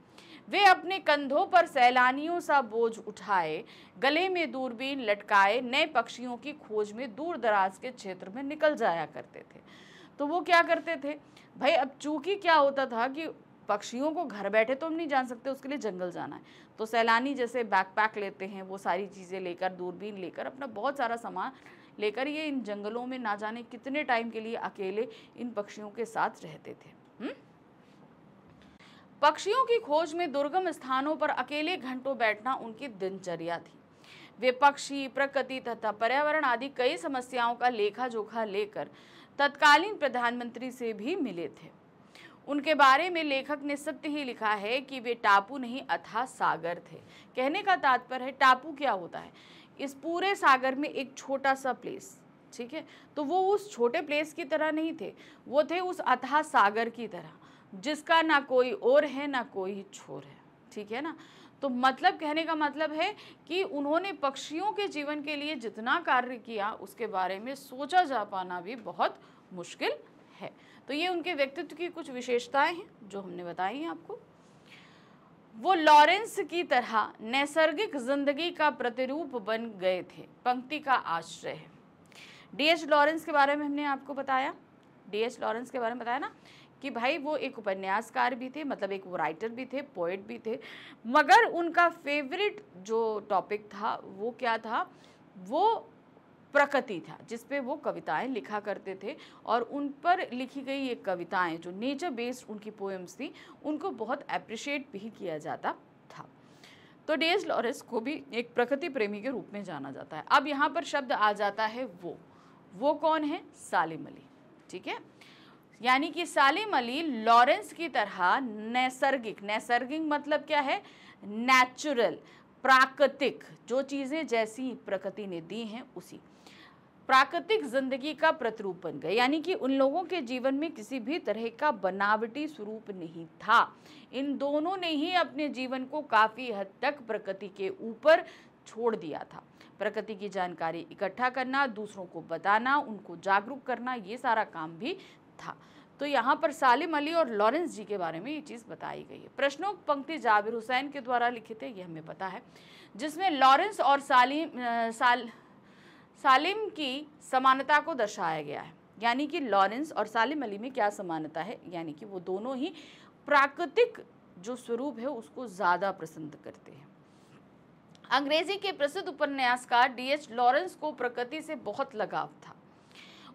वे अपने कंधों पर सैलानियों सा बोझ उठाए, गले में दूरबीन लटकाए नए पक्षियों की खोज में दूर दराज के क्षेत्र में निकल जाया करते थे। तो वो क्या करते थे भाई? अब चूंकि क्या होता था कि पक्षियों को घर बैठे तो हम नहीं जान सकते, उसके लिए जंगल जाना है। तो सैलानी जैसे बैकपैक लेते हैं, वो सारी चीज़ें लेकर, दूरबीन लेकर, अपना बहुत सारा सामान लेकर ये इन जंगलों में ना जाने कितने टाइम के लिए अकेले इन पक्षियों के साथ रहते थे। पक्षियों की खोज में दुर्गम स्थानों पर अकेले घंटों बैठना उनकी दिनचर्या थी। वे पक्षी, प्रकृति तथा पर्यावरण आदि कई समस्याओं का लेखा जोखा लेकर तत्कालीन प्रधानमंत्री से भी मिले थे। उनके बारे में लेखक ने सत्य ही लिखा है कि वे टापू नहीं अथाह सागर थे। कहने का तात्पर्य है, टापू क्या होता है? इस पूरे सागर में एक छोटा सा प्लेस, ठीक है। तो वो उस छोटे प्लेस की तरह नहीं थे, वो थे उस अथाह सागर की तरह, जिसका ना कोई ओर है ना कोई छोर है, ठीक है ना। तो मतलब कहने का मतलब है कि उन्होंने पक्षियों के जीवन के लिए जितना कार्य किया उसके बारे में सोचा जा पाना भी बहुत मुश्किल है। तो ये उनके व्यक्तित्व की कुछ विशेषताएं हैं जो हमने बताई हैं आपको। वो लॉरेंस की तरह नैसर्गिक जिंदगी का प्रतिरूप बन गए थे, पंक्ति का आश्रय है। D.H. लॉरेंस के बारे में हमने आपको बताया, D.H. लॉरेंस के बारे में बताया ना कि भाई वो एक उपन्यासकार भी थे, मतलब एक वो राइटर भी थे, पोएट भी थे, मगर उनका फेवरेट जो टॉपिक था वो क्या था? वो प्रकृति था, जिस पे वो कविताएं लिखा करते थे। और उन पर लिखी गई ये कविताएं जो नेचर बेस्ड उनकी पोएम्स थी, उनको बहुत अप्रिशिएट भी किया जाता था। तो D.H. लॉरेंस को भी एक प्रकृति प्रेमी के रूप में जाना जाता है। अब यहाँ पर शब्द आ जाता है वो कौन है? सालिम अली, ठीक है। यानी कि सालिम अली लॉरेंस की तरह नैसर्गिक मतलब क्या है? नेचुरल, प्राकृतिक, जो चीज़ें जैसी प्रकृति ने दी हैं उसी प्राकृतिक जिंदगी का प्रतिरूप बन गए। यानी कि उन लोगों के जीवन में किसी भी तरह का बनावटी स्वरूप नहीं था। इन दोनों ने ही अपने जीवन को काफ़ी हद तक प्रकृति के ऊपर छोड़ दिया था। प्रकृति की जानकारी इकट्ठा करना, दूसरों को बताना, उनको जागरूक करना, ये सारा काम भी था। तो यहाँ पर सालिम अली और लॉरेंस जी के बारे में ये चीज़ बताई गई है। प्रश्नों पंक्ति जाबिर हुसैन के द्वारा लिखित है, ये हमें पता है, जिसमें लॉरेंस और सालिम की समानता को दर्शाया गया है। यानी कि लॉरेंस और सालिम अली में क्या समानता है, यानी कि वो दोनों ही प्राकृतिक जो स्वरूप है उसको ज़्यादा पसंद करते हैं। अंग्रेजी के प्रसिद्ध उपन्यासकार D.H. लॉरेंस को प्रकृति से बहुत लगाव था।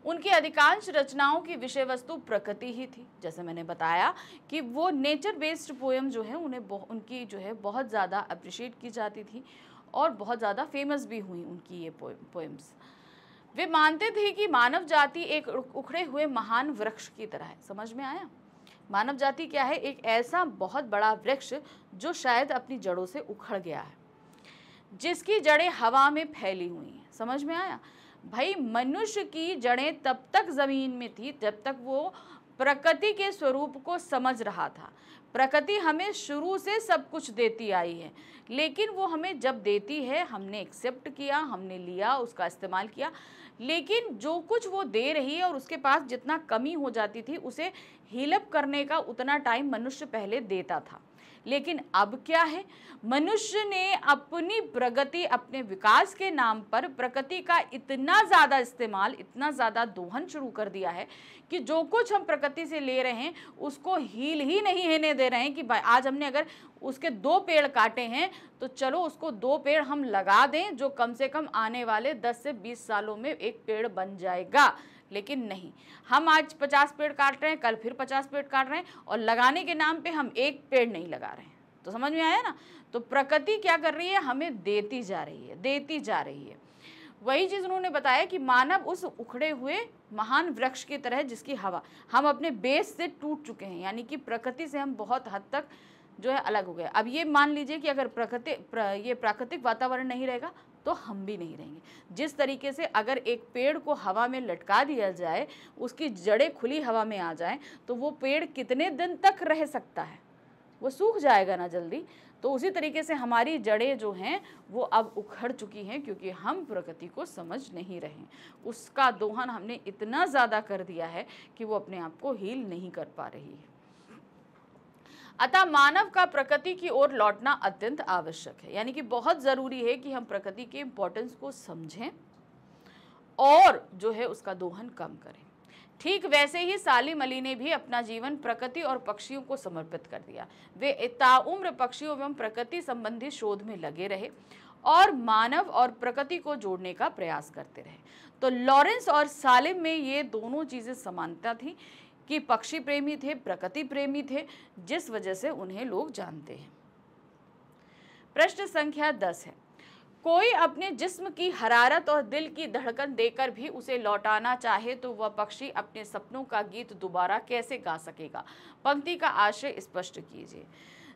उनकी अधिकांश रचनाओं की विषय वस्तु प्रकृति ही थी। जैसे मैंने बताया कि वो नेचर बेस्ड पोएम जो है उन्हें उनकी जो है बहुत ज़्यादा अप्रिशिएट की जाती थी और बहुत ज़्यादा फेमस भी हुई उनकी ये पोएम्स। वे मानते थे कि मानव जाति एक उखड़े हुए महान वृक्ष की तरह है। समझ में आया? मानव जाति क्या है? एक ऐसा बहुत बड़ा वृक्ष जो शायद अपनी जड़ों से उखड़ गया है, जिसकी जड़ें हवा में फैली हुई हैं। समझ में आया भाई? मनुष्य की जड़ें तब तक जमीन में थी जब तक वो प्रकृति के स्वरूप को समझ रहा था। प्रकृति हमें शुरू से सब कुछ देती आई है, लेकिन वो हमें जब देती है हमने एक्सेप्ट किया, हमने लिया, उसका इस्तेमाल किया, लेकिन जो कुछ वो दे रही है और उसके पास जितना कमी हो जाती थी उसे हीलअप करने का उतना टाइम मनुष्य पहले देता था। लेकिन अब क्या है? मनुष्य ने अपनी प्रगति, अपने विकास के नाम पर प्रकृति का इतना ज़्यादा इस्तेमाल, इतना ज़्यादा दोहन शुरू कर दिया है कि जो कुछ हम प्रकृति से ले रहे हैं उसको हील ही नहीं होने दे रहे हैं कि भाई आज हमने अगर उसके 2 पेड़ काटे हैं तो चलो उसको 2 पेड़ हम लगा दें जो कम से कम आने वाले 10 से 20 सालों में एक पेड़ बन जाएगा। लेकिन नहीं, हम आज 50 पेड़ काट रहे हैं, कल फिर 50 पेड़ काट रहे हैं और लगाने के नाम पे हम एक पेड़ नहीं लगा रहे हैं। तो समझ में आया ना? तो प्रकृति क्या कर रही है? हमें देती जा रही है, देती जा रही है। वही चीज़ उन्होंने बताया कि मानव उस उखड़े हुए महान वृक्ष की तरह जिसकी हवा, हम अपने बेस से टूट चुके हैं, यानी कि प्रकृति से हम बहुत हद तक जो है अलग हो गए। अब ये मान लीजिए कि अगर ये प्राकृतिक वातावरण नहीं रहेगा तो हम भी नहीं रहेंगे। जिस तरीके से अगर एक पेड़ को हवा में लटका दिया जाए, उसकी जड़ें खुली हवा में आ जाएं, तो वो पेड़ कितने दिन तक रह सकता है? वो सूख जाएगा ना जल्दी। तो उसी तरीके से हमारी जड़ें जो हैं वो अब उखड़ चुकी हैं, क्योंकि हम प्रकृति को समझ नहीं रहे। उसका दोहन हमने इतना ज़्यादा कर दिया है कि वो अपने आप को हील नहीं कर पा रही है। अतः मानव का प्रकृति की ओर लौटना अत्यंत आवश्यक है। यानी कि बहुत ज़रूरी है कि हम प्रकृति के इम्पोर्टेंस को समझें और जो है उसका दोहन कम करें। ठीक वैसे ही सालिम अली ने भी अपना जीवन प्रकृति और पक्षियों को समर्पित कर दिया। वे ताउम्र पक्षियों एवं प्रकृति संबंधी शोध में लगे रहे और मानव और प्रकृति को जोड़ने का प्रयास करते रहे। तो लॉरेंस और सालिम में ये दोनों चीज़ें समानता थी कि पक्षी प्रेमी थे, प्रकृति प्रेमी थे, जिस वजह से उन्हें लोग जानते हैं। प्रश्न संख्या 10 है, कोई अपने जिस्म की हरारत और दिल की धड़कन देकर भी उसे लौटाना चाहे तो वह पक्षी अपने सपनों का गीत दोबारा कैसे गा सकेगा? पंक्ति का आशय स्पष्ट कीजिए।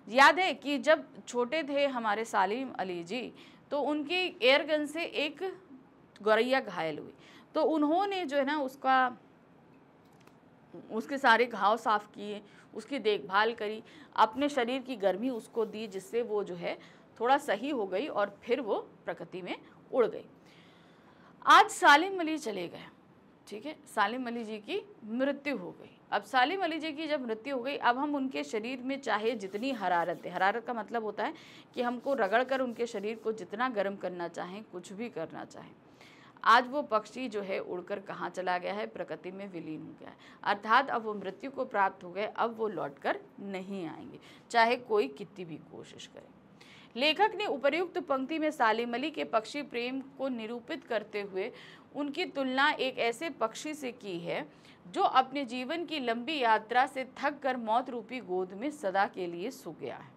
याद है कि जब छोटे थे हमारे सालिम अली जी, तो उनकी एयरगन से एक गौरैया घायल हुई, तो उन्होंने जो है ना उसके सारे घाव साफ किए, उसकी देखभाल करी, अपने शरीर की गर्मी उसको दी, जिससे वो जो है थोड़ा सही हो गई और फिर वो प्रकृति में उड़ गई। आज सालिम अली चले गए, ठीक है, सालिम अली जी की मृत्यु हो गई। अब सालिम अली जी की जब मृत्यु हो गई, अब हम उनके शरीर में चाहे जितनी हरारत है, हरारत का मतलब होता है कि हमको रगड़ कर उनके शरीर को जितना गर्म करना चाहें, कुछ भी करना चाहें, आज वो पक्षी जो है उड़कर कहाँ चला गया है? प्रकृति में विलीन हो गया है। अर्थात अब वो मृत्यु को प्राप्त हो गए, अब वो लौटकर नहीं आएंगे, चाहे कोई कितनी भी कोशिश करे। लेखक ने उपर्युक्त पंक्ति में सालिम अली के पक्षी प्रेम को निरूपित करते हुए उनकी तुलना एक ऐसे पक्षी से की है जो अपने जीवन की लंबी यात्रा से थक कर मौत रूपी गोद में सदा के लिए सो गया है।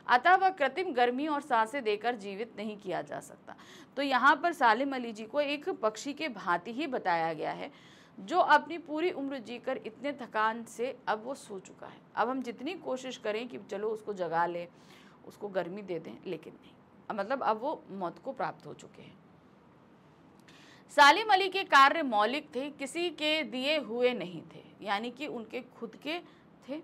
अतः वह कृत्रिम गर्मी और सांसें देकर जीवित नहीं किया जा सकता। तो यहाँ पर सालिम अली जी को एक पक्षी के भांति ही बताया गया है, जो अपनी पूरी उम्र जीकर इतने थकान से अब वो सो चुका है। अब हम जितनी कोशिश करें कि चलो उसको जगा लें, उसको गर्मी दे दें, लेकिन नहीं, मतलब अब वो मौत को प्राप्त हो चुके हैं। सालिम अली के कार्य मौलिक थे, किसी के दिए हुए नहीं थे, यानी कि उनके खुद के थे।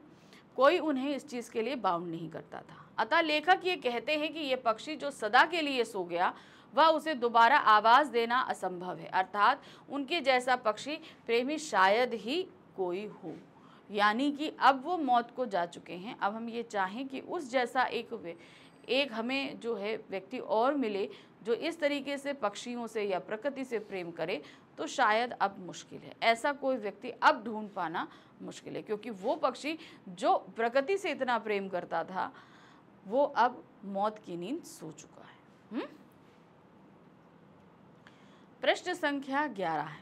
कोई उन्हें इस चीज़ के लिए बाउंड नहीं करता था। अतः लेखक ये कहते हैं कि ये पक्षी जो सदा के लिए सो गया वह उसे दोबारा आवाज़ देना असंभव है, अर्थात उनके जैसा पक्षी प्रेमी शायद ही कोई हो। यानी कि अब वो मौत को जा चुके हैं। अब हम ये चाहें कि उस जैसा एक हमें जो है व्यक्ति और मिले जो इस तरीके से पक्षियों से या प्रकृति से प्रेम करे, तो शायद अब मुश्किल है। ऐसा कोई व्यक्ति अब ढूंढ पाना मुश्किल है, क्योंकि वो पक्षी जो प्रकृति से इतना प्रेम करता था वो अब मौत की नींद सो चुका है। प्रश्न संख्या 11 है,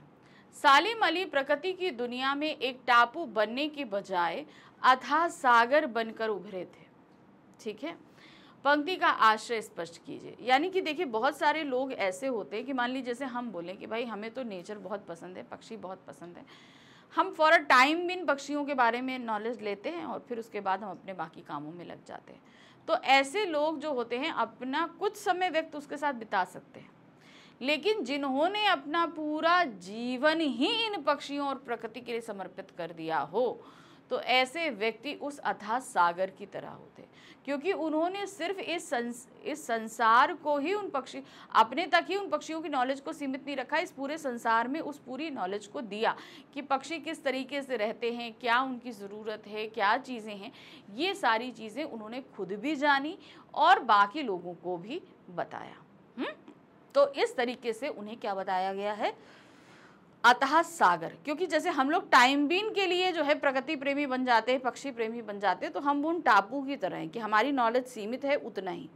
सालिम अली प्रकृति की दुनिया में एक टापू बनने की बजाय अथाह सागर बनकर उभरे थे। ठीक है, पंक्ति का आशय स्पष्ट कीजिए। यानी कि देखिए, बहुत सारे लोग ऐसे होते हैं कि मान लीजिए जैसे हम बोलें कि भाई हमें तो नेचर बहुत पसंद है, पक्षी बहुत पसंद है, हम फॉर अ टाइम इन पक्षियों के बारे में नॉलेज लेते हैं और फिर उसके बाद हम अपने बाकी कामों में लग जाते हैं। तो ऐसे लोग जो होते हैं अपना कुछ समय व्यक्त उसके साथ बिता सकते हैं, लेकिन जिन्होंने अपना पूरा जीवन ही इन पक्षियों और प्रकृति के लिए समर्पित कर दिया हो, तो ऐसे व्यक्ति उस अथाह सागर की तरह होते, क्योंकि उन्होंने सिर्फ इस संसार को ही अपने तक ही उन पक्षियों की नॉलेज को सीमित नहीं रखा, इस पूरे संसार में उस पूरी नॉलेज को दिया कि पक्षी किस तरीके से रहते हैं, क्या उनकी ज़रूरत है, क्या चीज़ें हैं, ये सारी चीज़ें उन्होंने खुद भी जानी और बाकी लोगों को भी बताया। तो इस तरीके से उन्हें क्या बताया गया है, अतः सागर। क्योंकि जैसे हम लोग टाइम बीन के लिए जो है प्रकृति प्रेमी बन जाते हैं, पक्षी प्रेमी बन जाते हैं, तो हम उन टापू की तरह हैं कि हमारी नॉलेज सीमित है उतना ही।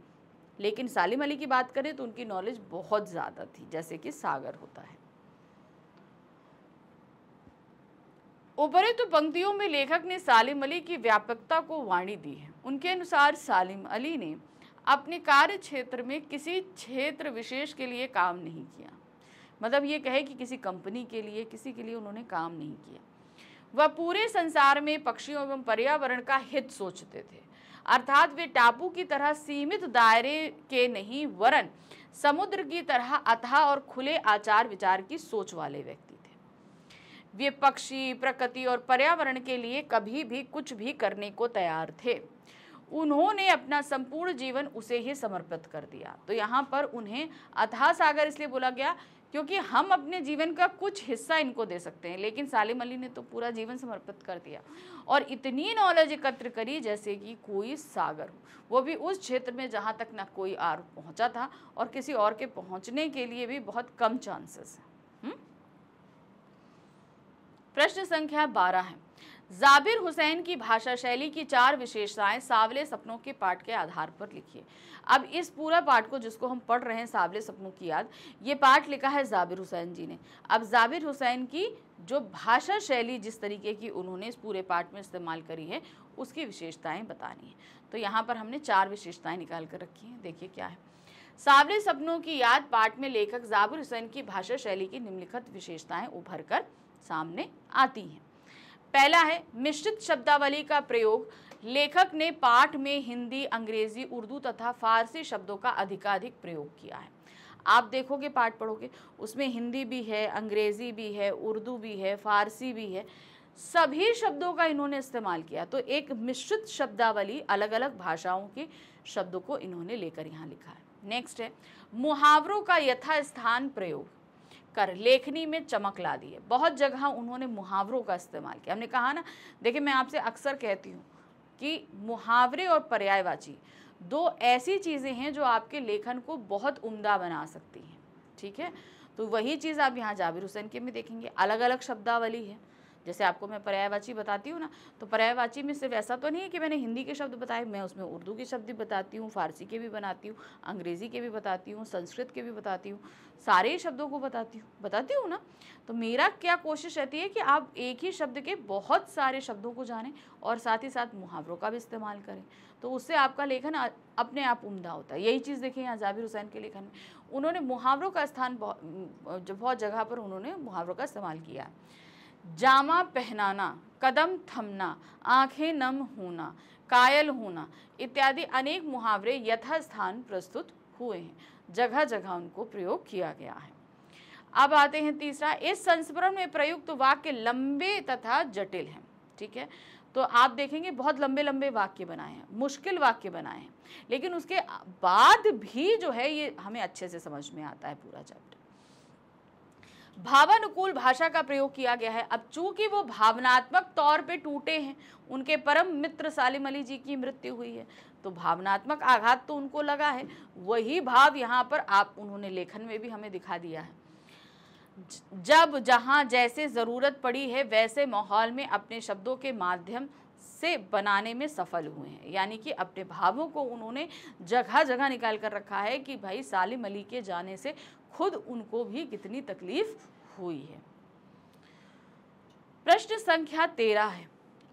लेकिन सालिम अली की बात करें तो उनकी नॉलेज बहुत ज़्यादा थी, जैसे कि सागर होता है। उपरोक्त पंक्तियों में लेखक ने सालिम अली की व्यापकता को वाणी दी है। उनके अनुसार सालिम अली ने अपने कार्य क्षेत्र में किसी क्षेत्र विशेष के लिए काम नहीं किया, मतलब ये कहे कि किसी कंपनी के लिए, किसी के लिए उन्होंने काम नहीं किया। वह पूरे संसार में पक्षियों एवं पर्यावरण का हित सोचते थे, अर्थात वे टापू की तरह सीमित दायरे के नहीं वरन समुद्र की तरह अथाह और खुले आचार विचार की सोच वाले व्यक्ति थे। वे पक्षी, प्रकृति और पर्यावरण के लिए कभी भी कुछ भी करने को तैयार थे। उन्होंने अपना संपूर्ण जीवन उसे ही समर्पित कर दिया। तो यहाँ पर उन्हें अथाह सागर इसलिए बोला गया क्योंकि हम अपने जीवन का कुछ हिस्सा इनको दे सकते हैं, लेकिन सालिम अली ने तो पूरा जीवन समर्पित कर दिया और इतनी नॉलेज एकत्र करी जैसे कि कोई सागर हो, वो भी उस क्षेत्र में जहाँ तक ना कोई और पहुँचा था और किसी और के पहुँचने के लिए भी बहुत कम चांसेस है। प्रश्न संख्या 12 है, जाबिर हुसैन की भाषा शैली की 4 विशेषताएं सांवले सपनों के पाठ के आधार पर लिखिए। अब इस पूरा पाठ को जिसको हम पढ़ रहे हैं, सांवले सपनों की याद, ये पाठ लिखा है जाबिर हुसैन जी ने। अब जाबिर हुसैन की जो भाषा शैली जिस तरीके की उन्होंने इस पूरे पाठ में इस्तेमाल करी है उसकी विशेषताएं बतानी है। तो यहाँ पर हमने 4 विशेषताएं निकाल कर रखी हैं, देखिए क्या है। सांवले सपनों की याद पाठ में लेखक जाबिर हुसैन की भाषा शैली की निम्नलिखित विशेषताएं उभर कर सामने आती हैं। पहला है मिश्रित शब्दावली का प्रयोग। लेखक ने पाठ में हिंदी, अंग्रेजी, उर्दू तथा फारसी शब्दों का अधिकाधिक प्रयोग किया है। आप देखोगे, पाठ पढ़ोगे, उसमें हिंदी भी है, अंग्रेजी भी है, उर्दू भी है, फारसी भी है, सभी शब्दों का इन्होंने इस्तेमाल किया। तो एक मिश्रित शब्दावली, अलग अलग भाषाओं के शब्दों को इन्होंने लेकर यहाँ लिखा है। नेक्स्ट है मुहावरों का यथास्थान प्रयोग कर लेखनी में चमक ला दी है। बहुत जगह उन्होंने मुहावरों का इस्तेमाल किया। हमने कहा ना, देखिए मैं आपसे अक्सर कहती हूँ कि मुहावरे और पर्यायवाची 2 ऐसी चीज़ें हैं जो आपके लेखन को बहुत उम्दा बना सकती हैं। ठीक है, तो वही चीज़ आप यहाँ जाबिर हुसैन के में देखेंगे। अलग अलग शब्दावली है, जैसे आपको मैं पर्यायवाची बताती हूँ ना, तो पर्यायवाची में सिर्फ ऐसा तो नहीं है कि मैंने हिंदी के शब्द बताए, मैं उसमें उर्दू के शब्द भी बताती हूँ, फारसी के भी बनाती हूँ, अंग्रेज़ी के भी बताती हूँ, संस्कृत के भी बताती हूँ, सारे ही शब्दों को बताती हूँ ना। तो मेरा क्या कोशिश रहती है कि आप एक ही शब्द के बहुत सारे शब्दों को जानें और साथ ही साथ मुहावरों का भी इस्तेमाल करें, तो उससे आपका लेखन अपने आप उम्दा होता है। यही चीज़ देखिए यहाँ जाबिर हुसैन के लेखन में उन्होंने मुहावरों का स्थान बहुत जगह पर उन्होंने मुहावरों का इस्तेमाल किया। जामा पहनाना, कदम थमना, आंखें नम होना, कायल होना इत्यादि अनेक मुहावरे यथास्थान प्रस्तुत हुए हैं, जगह जगह उनको प्रयोग किया गया है। अब आते हैं तीसरा, इस संस्मरण में प्रयुक्त वाक्य लंबे तथा जटिल हैं। ठीक है, तो आप देखेंगे बहुत लंबे लंबे वाक्य बनाए हैं, मुश्किल वाक्य बनाए हैं, लेकिन उसके बाद भी जो है ये हमें अच्छे से समझ में आता है पूरा चैप्टर। भावानुकूल भाषा का प्रयोग किया गया है। अब चूंकि वो भावनात्मक तौर पे टूटे हैं, उनके परम मित्र सालिम अली जी की मृत्यु हुई है, तो भावनात्मक आघात तो उनको लगा है, वही भाव यहाँ पर आप उन्होंने लेखन में भी हमें दिखा दिया है। जब जहाँ जैसे ज़रूरत पड़ी है वैसे माहौल में अपने शब्दों के माध्यम से बनाने में सफल हुए हैं। यानी कि अपने भावों को उन्होंने जगह जगह निकाल कर रखा है कि भाई सालिम अली के जाने से खुद उनको भी कितनी तकलीफ हुई है। प्रश्न संख्या 13 है,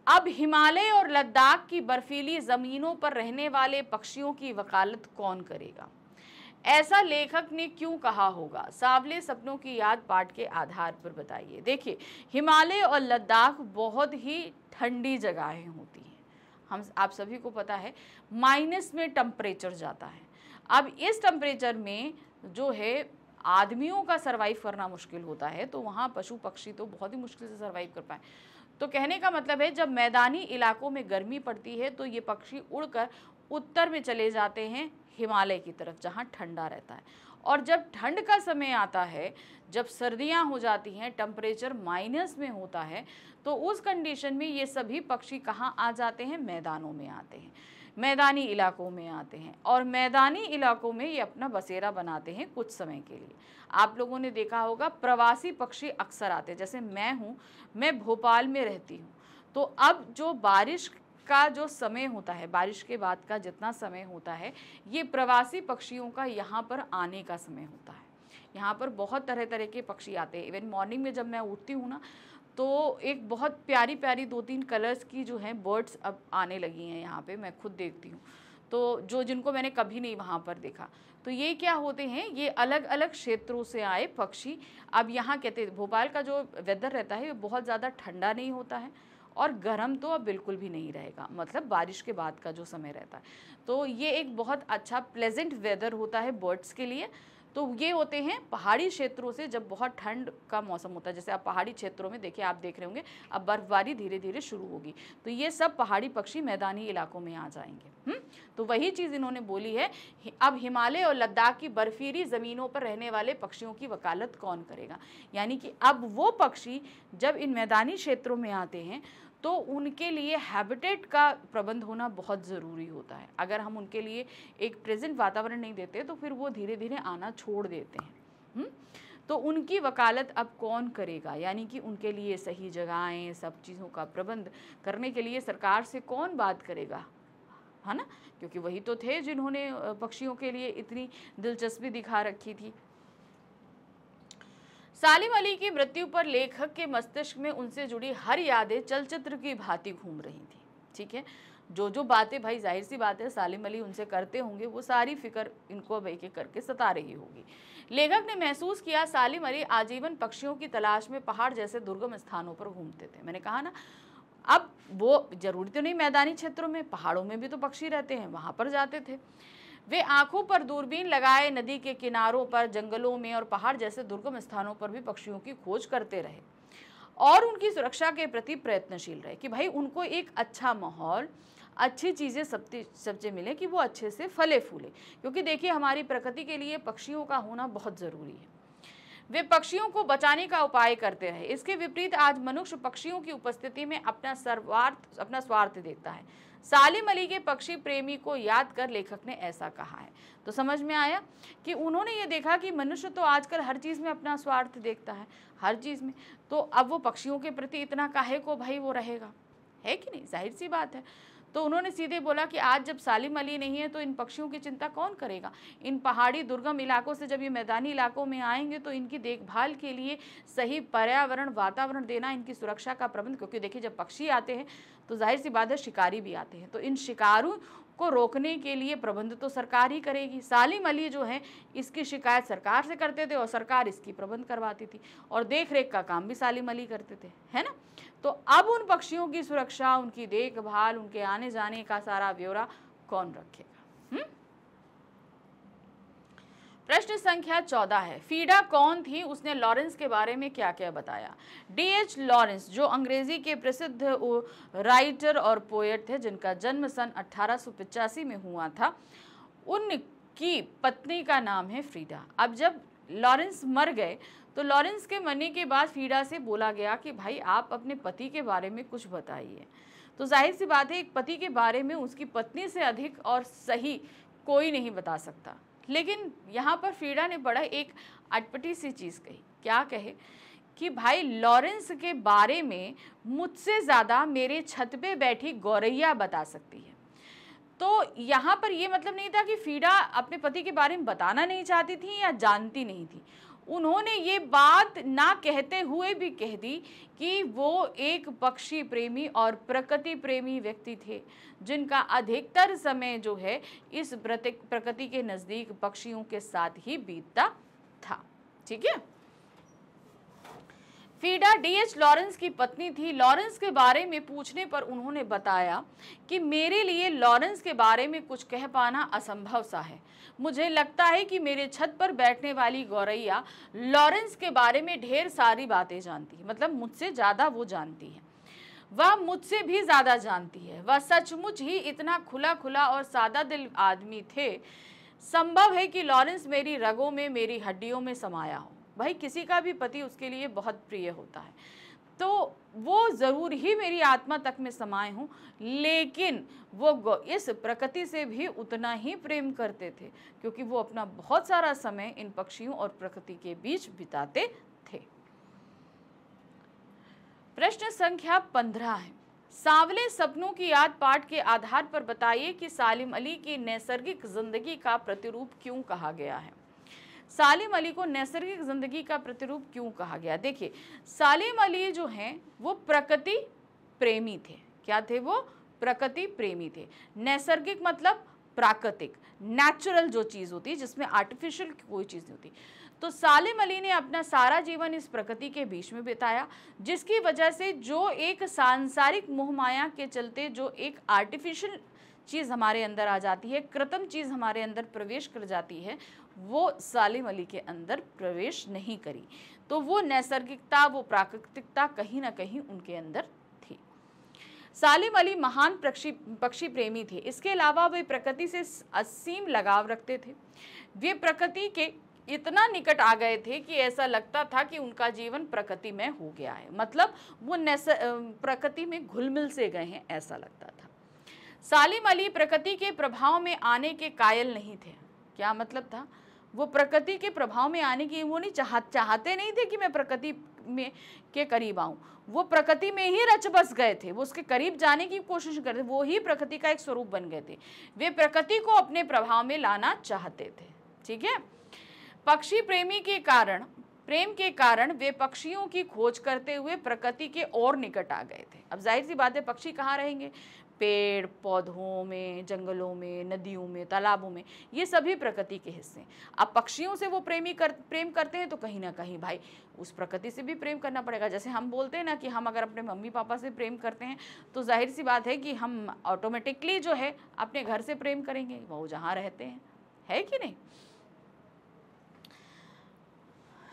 अब हिमालय और लद्दाख की बर्फीली जमीनों पर रहने वाले पक्षियों की वकालत कौन करेगा? ऐसा लेखक ने क्यों कहा होगा? सांवले सपनों की याद पाठ के आधार पर बताइए। देखिए, हिमालय और लद्दाख बहुत ही ठंडी जगहें होती हैं, आप सभी को पता है, माइनस में टेम्परेचर जाता है। अब इस टेम्परेचर में जो है आदमियों का सरवाइव करना मुश्किल होता है, तो वहाँ पशु पक्षी तो बहुत ही मुश्किल से सरवाइव कर पाए। तो कहने का मतलब है, जब मैदानी इलाकों में गर्मी पड़ती है तो ये पक्षी उड़कर उत्तर में चले जाते हैं, हिमालय की तरफ जहाँ ठंडा रहता है। और जब ठंड का समय आता है, जब सर्दियाँ हो जाती हैं, टेम्परेचर माइनस में होता है, तो उस कंडीशन में ये सभी पक्षी कहाँ आ जाते हैं? मैदानों में आते हैं, मैदानी इलाकों में आते हैं। और मैदानी इलाकों में ये अपना बसेरा बनाते हैं कुछ समय के लिए। आप लोगों ने देखा होगा प्रवासी पक्षी अक्सर आते हैं, जैसे मैं हूँ, मैं भोपाल में रहती हूँ, तो अब जो बारिश का जो समय होता है, बारिश के बाद का जितना समय होता है, ये प्रवासी पक्षियों का यहाँ पर आने का समय होता है। यहाँ पर बहुत तरह तरह के पक्षी आते हैं। इवन मॉर्निंग में जब मैं उठती हूँ ना, तो एक बहुत प्यारी प्यारी 2-3 कलर्स की जो हैं बर्ड्स अब आने लगी हैं यहाँ पे, मैं खुद देखती हूँ, तो जिनको मैंने कभी नहीं वहाँ पर देखा। तो ये क्या होते हैं, ये अलग अलग क्षेत्रों से आए पक्षी। अब यहाँ कहते हैं भोपाल का जो वेदर रहता है, ये बहुत ज़्यादा ठंडा नहीं होता है और गर्म तो अब बिल्कुल भी नहीं रहेगा, मतलब बारिश के बाद का जो समय रहता है। तो ये एक बहुत अच्छा प्लेजेंट वेदर होता है बर्ड्स के लिए। तो ये होते हैं पहाड़ी क्षेत्रों से, जब बहुत ठंड का मौसम होता है, जैसे आप पहाड़ी क्षेत्रों में देखिए, आप देख रहे होंगे अब बर्फबारी धीरे धीरे शुरू होगी, तो ये सब पहाड़ी पक्षी मैदानी इलाकों में आ जाएंगे। तो वही चीज़ इन्होंने बोली है, अब हिमालय और लद्दाख की बर्फीली ज़मीनों पर रहने वाले पक्षियों की वकालत कौन करेगा? यानी कि अब वो पक्षी जब इन मैदानी क्षेत्रों में आते हैं तो उनके लिए हैबिटेट का प्रबंध होना बहुत ज़रूरी होता है। अगर हम उनके लिए एक प्रेजेंट वातावरण नहीं देते तो फिर वो धीरे धीरे आना छोड़ देते हैं। तो उनकी वकालत अब कौन करेगा? यानी कि उनके लिए सही जगहें, सब चीज़ों का प्रबंध करने के लिए सरकार से कौन बात करेगा, है ना? क्योंकि वही तो थे जिन्होंने पक्षियों के लिए इतनी दिलचस्पी दिखा रखी थी। सालिम अली की मृत्यु पर लेखक के मस्तिष्क में उनसे जुड़ी हर यादें चलचित्र की भांति घूम रही थी। ठीक है, जो बातें भाई जाहिर सी बात है सालिम अली उनसे करते होंगे, वो सारी फिक्र इनको अब एक एक करके सता रही होगी। लेखक ने महसूस किया सालिम अली आजीवन पक्षियों की तलाश में पहाड़ जैसे दुर्गम स्थानों पर घूमते थे। मैंने कहा ना, अब वो जरूरी तो नहीं मैदानी क्षेत्रों में, पहाड़ों में भी तो पक्षी रहते हैं, वहां पर जाते थे। वे आंखों पर दूरबीन लगाए नदी के किनारों पर, जंगलों में और पहाड़ जैसे दुर्गम स्थानों पर भी पक्षियों की खोज करते रहे और उनकी सुरक्षा के प्रति प्रयत्नशील रहे कि भाई उनको एक अच्छा माहौल, अच्छी चीज़ें सबसे मिले कि वो अच्छे से फले फूले। क्योंकि देखिए हमारी प्रकृति के लिए पक्षियों का होना बहुत ज़रूरी है। वे पक्षियों को बचाने का उपाय करते रहे। इसके विपरीत आज मनुष्य पक्षियों की उपस्थिति में अपना स्वार्थ देखता है। सालिम अली के पक्षी प्रेमी को याद कर लेखक ने ऐसा कहा है। तो समझ में आया कि उन्होंने ये देखा कि मनुष्य तो आजकल हर चीज़ में अपना स्वार्थ देखता है, हर चीज़ में, तो अब वो पक्षियों के प्रति इतना काहे को भाई वो रहेगा, है कि नहीं? जाहिर सी बात है। तो उन्होंने सीधे बोला कि आज जब सालिम अली नहीं है तो इन पक्षियों की चिंता कौन करेगा? इन पहाड़ी दुर्गम इलाकों से जब ये मैदानी इलाकों में आएंगे तो इनकी देखभाल के लिए सही पर्यावरण, वातावरण देना, इनकी सुरक्षा का प्रबंध, क्योंकि देखिए जब पक्षी आते हैं तो जाहिर सी बात है शिकारी भी आते हैं, तो इन शिकारों को रोकने के लिए प्रबंध तो सरकार ही करेगी। सालिम अली जो है इसकी शिकायत सरकार से करते थे और सरकार इसकी प्रबंध करवाती थी और देख रेख का काम भी सालिम अली करते थे, है ना? तो अब उन पक्षियों की सुरक्षा, उनकी देखभाल, उनके आने जाने का सारा ब्यौरा कौन रखेगा? प्रश्न संख्या 14 है, फीडा कौन थी, उसने लॉरेंस के बारे में क्या क्या बताया। डीएच लॉरेंस जो अंग्रेजी के प्रसिद्ध राइटर और पोएट थे, जिनका जन्म सन 1885 में हुआ था, उनकी पत्नी का नाम है फ्रीडा। अब जब लॉरेंस मर गए तो लॉरेंस के मरने के बाद फ्रीडा से बोला गया कि भाई आप अपने पति के बारे में कुछ बताइए। तो जाहिर सी बात है, एक पति के बारे में उसकी पत्नी से अधिक और सही कोई नहीं बता सकता। लेकिन यहाँ पर फ्रीडा ने बड़ा एक अटपटी सी चीज़ कही। क्या कहे कि भाई लॉरेंस के बारे में मुझसे ज़्यादा मेरे छत पे बैठी गौरैया बता सकती है। तो यहाँ पर ये मतलब नहीं था कि फ्रीडा अपने पति के बारे में बताना नहीं चाहती थी या जानती नहीं थी। उन्होंने ये बात ना कहते हुए भी कह दी कि वो एक पक्षी प्रेमी और प्रकृति प्रेमी व्यक्ति थे, जिनका अधिकतर समय जो है इस प्रकृति के नज़दीक पक्षियों के साथ ही बीतता था। ठीक है। फ्रीडा डीएच लॉरेंस की पत्नी थी। लॉरेंस के बारे में पूछने पर उन्होंने बताया कि मेरे लिए लॉरेंस के बारे में कुछ कह पाना असंभव सा है। मुझे लगता है कि मेरे छत पर बैठने वाली गौरैया लॉरेंस के बारे में ढेर सारी बातें जानती है, मतलब मुझसे ज़्यादा वो जानती है। वह मुझसे भी ज़्यादा जानती है। वह सचमुच ही इतना खुला खुला और सादा दिल आदमी थे। संभव है कि लॉरेंस मेरी रगों में, मेरी हड्डियों में समाया हो। भाई किसी का भी पति उसके लिए बहुत प्रिय होता है, तो वो ज़रूर ही मेरी आत्मा तक में समाये हों, लेकिन वो इस प्रकृति से भी उतना ही प्रेम करते थे, क्योंकि वो अपना बहुत सारा समय इन पक्षियों और प्रकृति के बीच बिताते थे। प्रश्न संख्या 15 है, सांवले सपनों की याद पाठ के आधार पर बताइए कि सालिम अली की नैसर्गिक जिंदगी का प्रतिरूप क्यों कहा गया है। सालिम अली को नैसर्गिक जिंदगी का प्रतिरूप क्यों कहा गया। देखिए, सालिम अली जो हैं वो प्रकृति प्रेमी थे। क्या थे वो? प्रकृति प्रेमी थे। नैसर्गिक मतलब प्राकृतिक, नेचुरल जो चीज़ होती है, जिसमें आर्टिफिशियल कोई चीज़ नहीं होती। तो सालिम अली ने अपना सारा जीवन इस प्रकृति के बीच में बिताया, जिसकी वजह से जो एक सांसारिक मोहमाया के चलते जो एक आर्टिफिशियल चीज़ हमारे अंदर आ जाती है, कृत्रिम चीज़ हमारे अंदर प्रवेश कर जाती है, वो सालिम अली के अंदर प्रवेश नहीं करी। तो वो नैसर्गिकता, वो प्राकृतिकता कहीं ना कहीं उनके अंदर थी। सालिम अली महान पक्षी प्रेमी थे। इसके अलावा वे प्रकृति से असीम लगाव रखते थे। वे प्रकृति के इतना निकट आ गए थे कि ऐसा लगता था कि उनका जीवन प्रकृति में हो गया है, मतलब वो प्रकृति में घुल मिल से गए हैं, ऐसा लगता था। सालिम अली प्रकृति के प्रभाव में आने के कायल नहीं थे। क्या मतलब था? वो प्रकृति के प्रभाव में आने की वो नहीं चाहते नहीं थे कि मैं प्रकृति में के करीब आऊं। वो प्रकृति में ही रच बस गए थे, वो उसके करीब जाने की कोशिश कर रहे थे, वो ही प्रकृति का एक स्वरूप बन गए थे। वे प्रकृति को अपने प्रभाव में लाना चाहते थे। ठीक है। पक्षी प्रेम के कारण वे पक्षियों की खोज करते हुए प्रकृति के और निकट आ गए थे। अब जाहिर सी बात है, पक्षी कहाँ रहेंगे? पेड़ पौधों में, जंगलों में, नदियों में, तालाबों में, ये सभी प्रकृति के हिस्से। अब पक्षियों से वो प्रेम करते हैं, तो कहीं ना कहीं भाई उस प्रकृति से भी प्रेम करना पड़ेगा। जैसे हम बोलते हैं ना कि हम अगर अपने मम्मी पापा से प्रेम करते हैं, तो जाहिर सी बात है कि हम ऑटोमेटिकली जो है अपने घर से प्रेम करेंगे, वो जहाँ रहते हैं, है कि नहीं।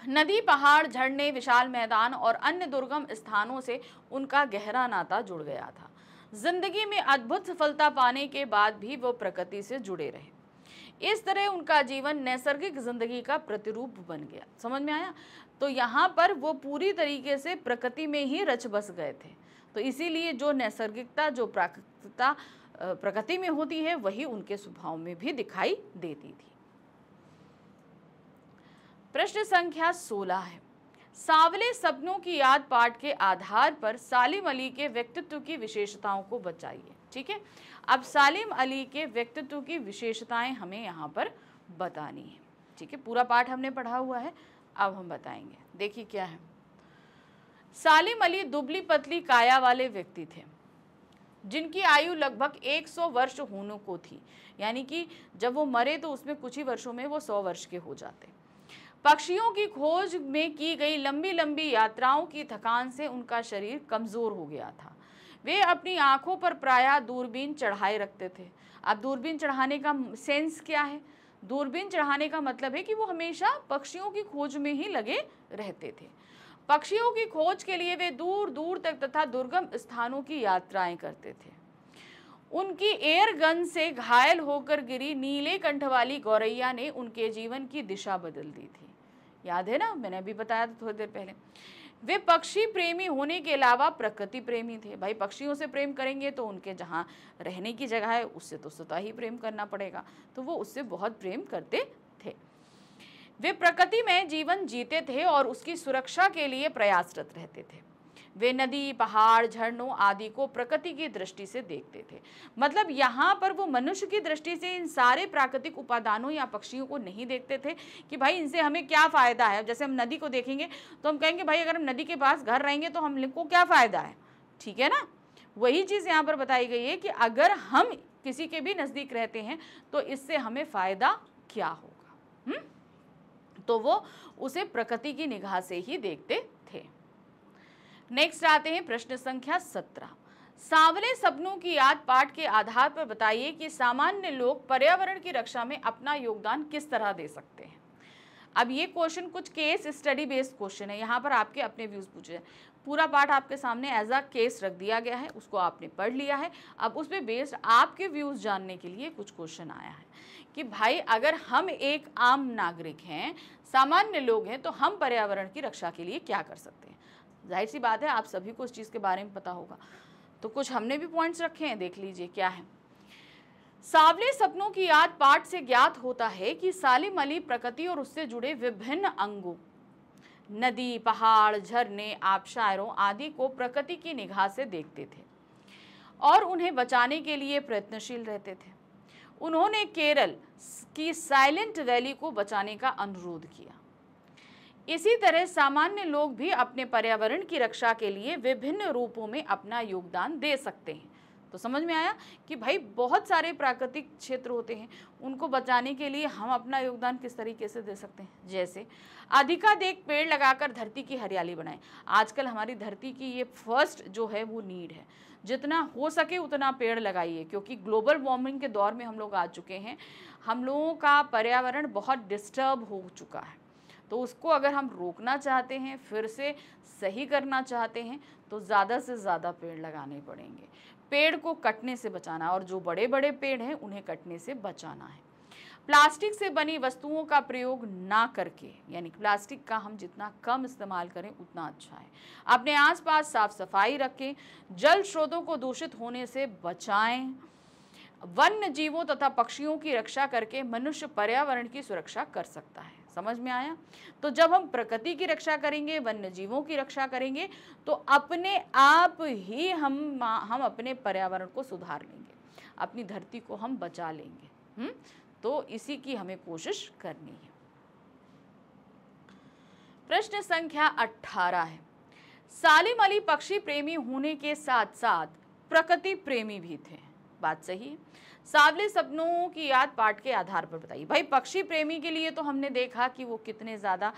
नदी, पहाड़, झरने, विशाल मैदान और अन्य दुर्गम स्थानों से उनका गहरा नाता जुड़ गया था। जिंदगी में अद्भुत सफलता पाने के बाद भी वो प्रकृति से जुड़े रहे। इस तरह उनका जीवन नैसर्गिक जिंदगी का प्रतिरूप बन गया। समझ में आया? तो यहाँ पर वो पूरी तरीके से प्रकृति में ही रच बस गए थे। तो इसीलिए जो नैसर्गिकता, जो प्राकृतिकता प्रकृति में होती है, वही उनके स्वभाव में भी दिखाई देती थी। प्रश्न संख्या 16 है, सांवले सपनों की याद पाठ के आधार पर सालिम अली के व्यक्तित्व की विशेषताओं को बताइए। ठीक है। अब सालिम अली के व्यक्तित्व की विशेषताएं हमें यहाँ पर बतानी है। ठीक है। पूरा पाठ हमने पढ़ा हुआ है, अब हम बताएंगे। देखिए क्या है। सालिम अली दुबली पतली काया वाले व्यक्ति थे, जिनकी आयु लगभग 100 वर्ष होने को थी। यानी कि जब वो मरे तो उसमें कुछ ही वर्षों में वो 100 वर्ष के हो जाते। पक्षियों की खोज में की गई लंबी लंबी यात्राओं की थकान से उनका शरीर कमज़ोर हो गया था। वे अपनी आंखों पर प्रायः दूरबीन चढ़ाए रखते थे। अब दूरबीन चढ़ाने का सेंस क्या है? दूरबीन चढ़ाने का मतलब है कि वो हमेशा पक्षियों की खोज में ही लगे रहते थे। पक्षियों की खोज के लिए वे दूर दूर तक तथा दुर्गम स्थानों की यात्राएं करते थे। उनकी एयर गन से घायल होकर गिरी नीले कंठ वाली गौरैया ने उनके जीवन की दिशा बदल दी थी। याद है ना, मैंने अभी बताया था थोड़ी देर पहले। वे पक्षी प्रेमी होने के अलावा प्रकृति प्रेमी थे। भाई पक्षियों से प्रेम करेंगे तो उनके जहाँ रहने की जगह है उससे तो स्वतः ही प्रेम करना पड़ेगा, तो वो उससे बहुत प्रेम करते थे। वे प्रकृति में जीवन जीते थे और उसकी सुरक्षा के लिए प्रयासरत रहते थे। वे नदी, पहाड़, झरनों आदि को प्रकृति की दृष्टि से देखते थे। मतलब यहाँ पर वो मनुष्य की दृष्टि से इन सारे प्राकृतिक उपादानों या पक्षियों को नहीं देखते थे कि भाई इनसे हमें क्या फायदा है। जैसे हम नदी को देखेंगे तो हम कहेंगे भाई अगर हम नदी के पास घर रहेंगे तो हमको क्या फायदा है, ठीक है ना। वही चीज़ यहाँ पर बताई गई है कि अगर हम किसी के भी नज़दीक रहते हैं तो इससे हमें फायदा क्या होगा। तो वो उसे प्रकृति की निगाह से ही देखते थे। नेक्स्ट आते हैं प्रश्न संख्या 17। सांवले सपनों की याद पाठ के आधार पर बताइए कि सामान्य लोग पर्यावरण की रक्षा में अपना योगदान किस तरह दे सकते हैं। अब ये क्वेश्चन कुछ केस स्टडी बेस्ड क्वेश्चन है, यहाँ पर आपके अपने व्यूज पूछे हैं। पूरा पाठ आपके सामने एज अ केस रख दिया गया है, उसको आपने पढ़ लिया है। अब उस पर बेस्ड आपके व्यूज जानने के लिए कुछ क्वेश्चन आया है कि भाई अगर हम एक आम नागरिक हैं, सामान्य लोग हैं, तो हम पर्यावरण की रक्षा के लिए क्या कर सकते हैं। जाहिर सी बात है आप सभी को इस चीज़ के बारे में पता होगा, तो कुछ हमने भी पॉइंट्स रखे हैं, देख लीजिए क्या है। सांवले सपनों की याद पाठ से ज्ञात होता है कि सालिम अली प्रकृति और उससे जुड़े विभिन्न अंगों, नदी, पहाड़, झरने, आबशारों आदि को प्रकृति की निगाह से देखते थे और उन्हें बचाने के लिए प्रयत्नशील रहते थे। उन्होंने केरल की साइलेंट वैली को बचाने का अनुरोध किया। इसी तरह सामान्य लोग भी अपने पर्यावरण की रक्षा के लिए विभिन्न रूपों में अपना योगदान दे सकते हैं। तो समझ में आया कि भाई बहुत सारे प्राकृतिक क्षेत्र होते हैं, उनको बचाने के लिए हम अपना योगदान किस तरीके से दे सकते हैं। जैसे अधिकाधिक पेड़ लगाकर धरती की हरियाली बनाएं। आजकल हमारी धरती की ये फर्स्ट जो है वो नीड है, जितना हो सके उतना पेड़ लगाइए, क्योंकि ग्लोबल वार्मिंग के दौर में हम लोग आ चुके हैं। हम लोगों का पर्यावरण बहुत डिस्टर्ब हो चुका है, तो उसको अगर हम रोकना चाहते हैं, फिर से सही करना चाहते हैं, तो ज़्यादा से ज़्यादा पेड़ लगाने पड़ेंगे। पेड़ को कटने से बचाना, और जो बड़े बड़े पेड़ हैं उन्हें कटने से बचाना है। प्लास्टिक से बनी वस्तुओं का प्रयोग ना करके, यानी प्लास्टिक का हम जितना कम इस्तेमाल करें उतना अच्छा है। अपने आसपास साफ सफाई रखें, जल स्रोतों को दूषित होने से बचाएं। वन्य जीवों तथा पक्षियों की रक्षा करके मनुष्य पर्यावरण की सुरक्षा कर सकता है। समझ में आया। तो जब हम प्रकृति की रक्षा करेंगे, वन्य जीवों की रक्षा करेंगे, तो अपने आप ही हम अपने पर्यावरण को सुधार लेंगे, अपनी धरती को हम बचा लेंगे। तो इसी की हमें कोशिश करनी है। प्रश्न संख्या 18 है, सालिम अली पक्षी प्रेमी होने के साथ साथ प्रकृति प्रेमी भी थे। बात सही है। सांवले सपनों की याद पाठ के आधार पर बताइए। भाई पक्षी प्रेमी के लिए तो हमने देखा कि वो कितने ज़्यादा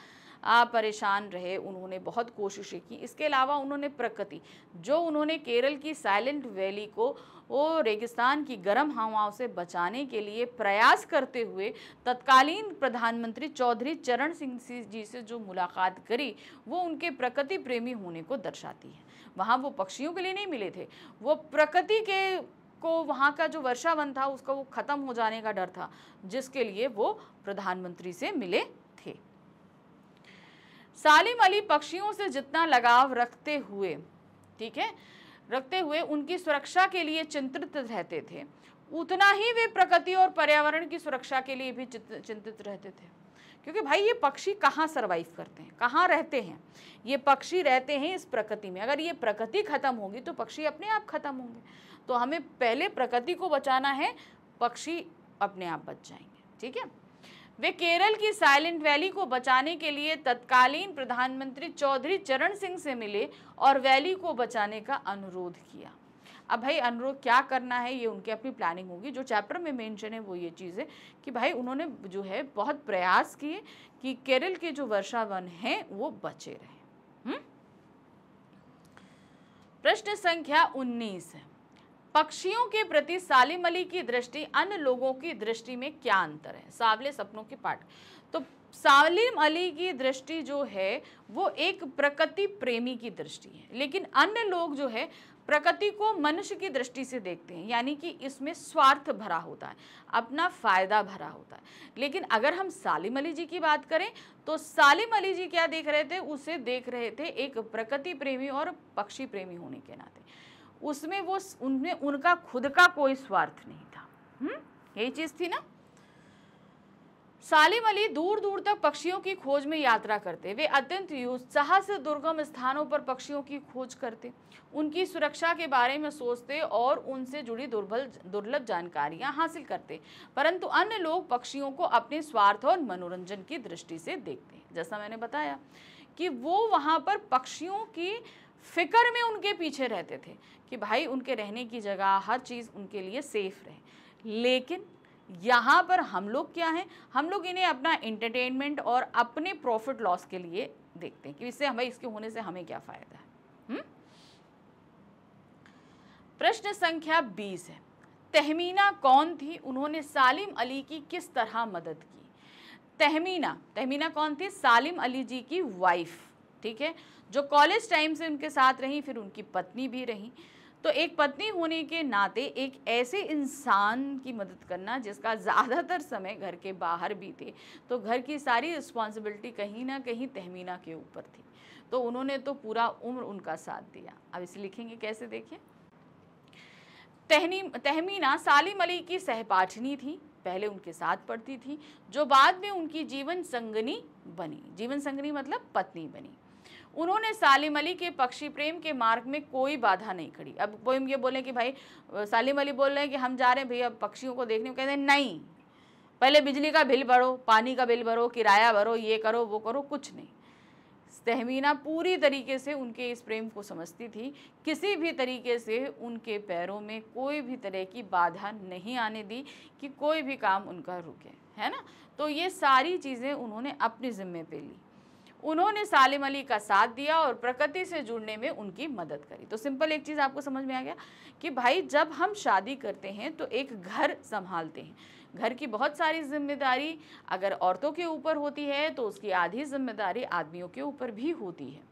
परेशान रहे, उन्होंने बहुत कोशिशें की। इसके अलावा उन्होंने प्रकृति, जो उन्होंने केरल की साइलेंट वैली को वो रेगिस्तान की गर्म हवाओं से बचाने के लिए प्रयास करते हुए तत्कालीन प्रधानमंत्री चौधरी चरण सिंह जी से जो मुलाकात करी, वो उनके प्रकृति प्रेमी होने को दर्शाती है। वहाँ वो पक्षियों के लिए नहीं मिले थे, वो प्रकृति के को वहाँ का जो वर्षावन था उसका वो खत्म हो जाने का डर था, जिसके लिए वो प्रधानमंत्री से मिले थे। सालिम अली पक्षियों से जितना लगाव रखते हुए, ठीक है, रखते हुए उनकी सुरक्षा के लिए चिंतित रहते थे, उतना ही वे प्रकृति और पर्यावरण की सुरक्षा के लिए भी चिंतित रहते थे। क्योंकि भाई ये पक्षी कहाँ सरवाइव करते हैं, कहाँ रहते हैं? ये पक्षी रहते हैं इस प्रकृति में। अगर ये प्रकृति खत्म होगी तो पक्षी अपने आप खत्म होंगे। तो हमें पहले प्रकृति को बचाना है, पक्षी अपने आप बच जाएंगे। ठीक है। वे केरल की साइलेंट वैली को बचाने के लिए तत्कालीन प्रधानमंत्री चौधरी चरण सिंह से मिले और वैली को बचाने का अनुरोध किया। अब भाई अनुरोध क्या करना है ये उनकी अपनी प्लानिंग होगी। जो चैप्टर में मेंशन है वो ये चीज़ है कि भाई उन्होंने जो है बहुत प्रयास किए कि केरल के जो वर्षावन हैं वो बचे रहे। प्रश्न संख्या 19 है, पक्षियों के प्रति सालिम अली की दृष्टि अन्य लोगों की दृष्टि में क्या अंतर है? सांवले सपनों के पाठ। तो सालिम अली की दृष्टि जो है वो एक प्रकृति प्रेमी की दृष्टि है, लेकिन अन्य लोग जो है प्रकृति को मनुष्य की दृष्टि से देखते हैं, यानी कि इसमें स्वार्थ भरा होता है, अपना फायदा भरा होता है। लेकिन अगर हम सालिम अली जी की बात करें तो सालिम अली जी क्या देख रहे थे? उसे देख रहे थे एक प्रकृति प्रेमी और पक्षी प्रेमी होने के नाते। उसमें वो उनमें उनका खुद का कोई स्वार्थ नहीं था। यही चीज थी ना। सालिम अली दूर दूर तक पक्षियों की खोज में यात्रा करते। वे अत्यंत उत्साह से दुर्गम स्थानों पर पक्षियों की खोज करते, उनकी सुरक्षा के बारे में सोचते और उनसे जुड़ी दुर्लभ जानकारियां हासिल करते। परंतु अन्य लोग पक्षियों को अपने स्वार्थ और मनोरंजन की दृष्टि से देखते हैं। जैसा मैंने बताया कि वो वहां पर पक्षियों की फिक्र में उनके पीछे रहते थे कि भाई उनके रहने की जगह हर चीज़ उनके लिए सेफ रहे। लेकिन यहाँ पर हम लोग क्या हैं? हम लोग इन्हें अपना एंटरटेनमेंट और अपने प्रॉफिट लॉस के लिए देखते हैं कि इससे हमें, इसके होने से हमें क्या फायदा है। प्रश्न संख्या 20 है, तहमीना कौन थी? उन्होंने सालिम अली की किस तरह मदद की? तहमीना कौन थी? सालिम अली जी की वाइफ, ठीक है, जो कॉलेज टाइम से उनके साथ रही, फिर उनकी पत्नी भी रही। तो एक पत्नी होने के नाते एक ऐसे इंसान की मदद करना जिसका ज़्यादातर समय घर के बाहर भी थे, तो घर की सारी रिस्पॉन्सिबिलिटी कहीं ना कहीं तहमीना के ऊपर थी, तो उन्होंने तो पूरा उम्र उनका साथ दिया। अब इसे लिखेंगे कैसे, देखिए। तहमीना सालिम अली की सहपाठिनी थी, पहले उनके साथ पढ़ती थी, जो बाद में उनकी जीवन संगनी बनी। जीवन संगनी मतलब पत्नी बनी। उन्होंने सालिम अली के पक्षी प्रेम के मार्ग में कोई बाधा नहीं खड़ी। अब कोई ये बोले कि भाई सालिम अली बोल रहे हैं कि हम जा रहे हैं भैया पक्षियों को देखने, कहते हैं नहीं, पहले बिजली का बिल भरो, पानी का बिल भरो, किराया भरो, ये करो वो करो, कुछ नहीं। तहमीना पूरी तरीके से उनके इस प्रेम को समझती थी, किसी भी तरीके से उनके पैरों में कोई भी तरह की बाधा नहीं आने दी कि कोई भी काम उनका रुके, है ना। तो ये सारी चीज़ें उन्होंने अपने ज़िम्मे पे ली। उन्होंने सालिम अली का साथ दिया और प्रकृति से जुड़ने में उनकी मदद करी। तो सिंपल एक चीज़ आपको समझ में आ गया कि भाई जब हम शादी करते हैं तो एक घर संभालते हैं, घर की बहुत सारी जिम्मेदारी अगर औरतों के ऊपर होती है तो उसकी आधी जिम्मेदारी आदमियों के ऊपर भी होती है।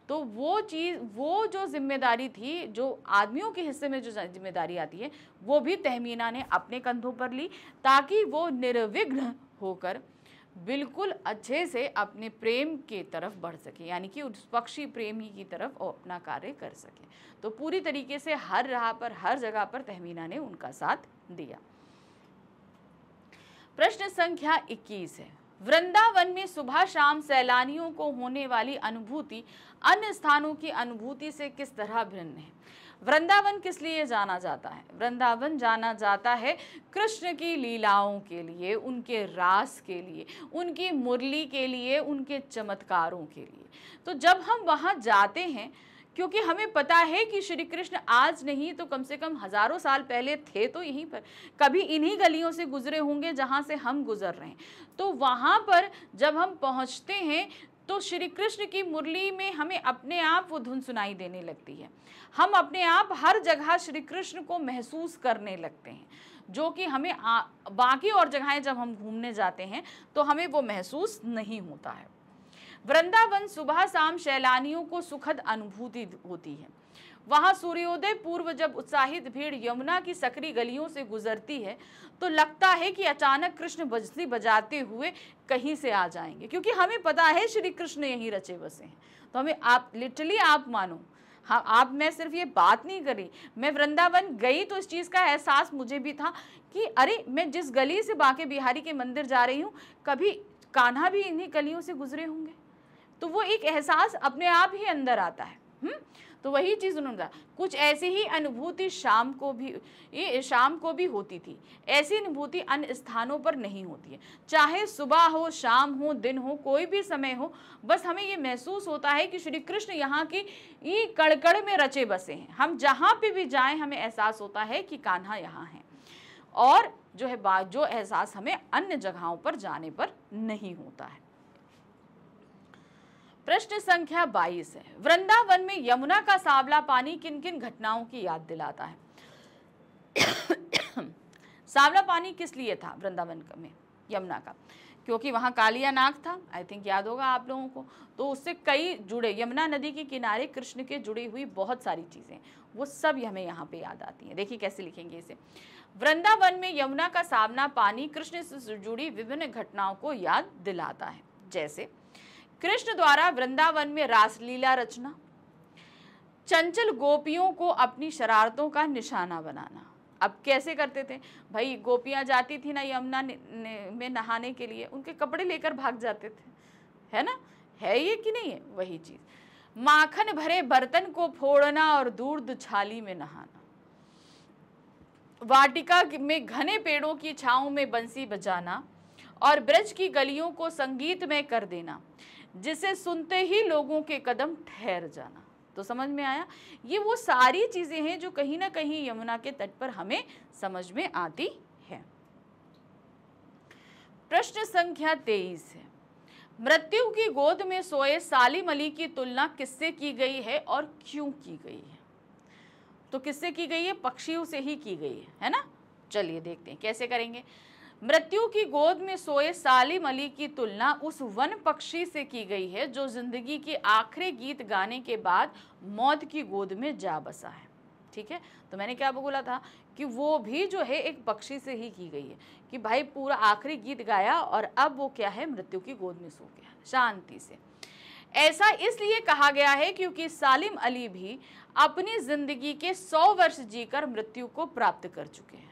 तो वो जो जिम्मेदारी थी, जो आदमियों के हिस्से में जो जिम्मेदारी आती है, वो भी तहमीना ने अपने कंधों पर ली ताकि वो निर्विघ्न होकर बिल्कुल अच्छे से अपने प्रेम के तरफ बढ़ सके, यानी कि उस पक्षी प्रेमी की तरफ वो अपना कार्य कर सके। तो पूरी तरीके से हर राह पर, हर जगह पर तहमीना ने उनका साथ दिया। प्रश्न संख्या 21 है, वृंदावन में सुबह शाम सैलानियों को होने वाली अनुभूति अन्य स्थानों की अनुभूति से किस तरह भिन्न है? वृंदावन किस लिए जाना जाता है? वृंदावन जाना जाता है कृष्ण की लीलाओं के लिए, उनके रास के लिए, उनकी मुरली के लिए, उनके चमत्कारों के लिए। तो जब हम वहाँ जाते हैं, क्योंकि हमें पता है कि श्री कृष्ण आज नहीं तो कम से कम हजारों साल पहले थे तो यहीं पर, कभी इन्हीं गलियों से गुजरे होंगे जहाँ से हम गुजर रहे हैं। तो वहाँ पर जब हम पहुँचते हैं तो श्री कृष्ण की मुरली में हमें अपने आप वो धुन सुनाई देने लगती है। हम अपने आप हर जगह श्री कृष्ण को महसूस करने लगते हैं, जो कि हमें बाकी और जगहें जब हम घूमने जाते हैं तो हमें वो महसूस नहीं होता है। वृंदावन सुबह शाम सैलानियों को सुखद अनुभूति होती है। वहाँ सूर्योदय पूर्व जब उत्साहित भीड़ यमुना की सकरी गलियों से गुजरती है तो लगता है कि अचानक कृष्ण बंसी बजाते हुए कहीं से आ जाएंगे, क्योंकि हमें पता है श्री कृष्ण यहीं रचे बसे हैं। तो हमें आप लिटरली आप मानो, हाँ आप, मैं सिर्फ ये बात नहीं करी, मैं वृंदावन गई तो इस चीज़ का एहसास मुझे भी था कि अरे मैं जिस गली से बांके बिहारी के मंदिर जा रही हूँ, कभी कान्हा भी इन्हीं गलियों से गुजरे होंगे। तो वो एक एहसास अपने आप ही अंदर आता है। तो वही चीज़ उन्होंने कहा, कुछ ऐसी ही अनुभूति शाम को भी होती थी। ऐसी अनुभूति अन्य स्थानों पर नहीं होती है, चाहे सुबह हो, शाम हो, दिन हो, कोई भी समय हो, बस हमें ये महसूस होता है कि श्री कृष्ण यहाँ की ये कड़कड़ में रचे बसे हैं। हम जहाँ पे भी जाएं हमें एहसास होता है कि कान्हा यहाँ है, और जो है जो एहसास हमें अन्य जगहों पर जाने पर नहीं होता है। प्रश्न संख्या 22 है, वृंदावन में यमुना का सांवला पानी किन किन घटनाओं की याद दिलाता है? सांवला पानी किस लिए था वृंदावन में, यमुना का? क्योंकि वहाँ कालिया नाग था, आई थिंक याद होगा आप लोगों को। तो उससे कई जुड़े, यमुना नदी के किनारे कृष्ण के जुड़ी हुई बहुत सारी चीज़ें, वो सब हमें यहाँ पे याद आती हैं। देखिए कैसे लिखेंगे इसे। वृंदावन में यमुना का सावना पानी कृष्ण से जुड़ी विभिन्न घटनाओं को याद दिलाता है, जैसे कृष्ण द्वारा वृंदावन में रासलीला रचना, चंचल गोपियों को अपनी शरारतों का निशाना बनाना। अब कैसे करते थे भाई, गोपियां जाती थी ना यमुना में नहाने के लिए, उनके कपड़े लेकर भाग जाते थे, है ना, है ये कि नहीं है? वही चीज। माखन भरे बर्तन को फोड़ना और दूध छाली में नहाना, वाटिका में घने पेड़ों की छांव में बंसी बजाना और ब्रज की गलियों को संगीतमय कर देना, जिसे सुनते ही लोगों के कदम ठहर जाना। तो समझ में आया, ये वो सारी चीजें हैं जो कहीं ना कहीं यमुना के तट पर हमें समझ में आती है। प्रश्न संख्या 23 है, मृत्यु की गोद में सोए सालिम अली की तुलना किससे की गई है और क्यों की गई है? तो किससे की गई है? पक्षियों से ही की गई है ना। चलिए देखते हैं कैसे करेंगे। मृत्यु की गोद में सोए सालिम अली की तुलना उस वन पक्षी से की गई है जो जिंदगी के आखिरी गीत गाने के बाद मौत की गोद में जा बसा है। ठीक है, तो मैंने क्या बोला था कि वो भी जो है एक पक्षी से ही की गई है, कि भाई पूरा आखिरी गीत गाया और अब वो क्या है, मृत्यु की गोद में सो गया शांति से। ऐसा इसलिए कहा गया है क्योंकि सालिम अली भी अपनी जिंदगी के 100 वर्ष जीकर मृत्यु को प्राप्त कर चुके हैं।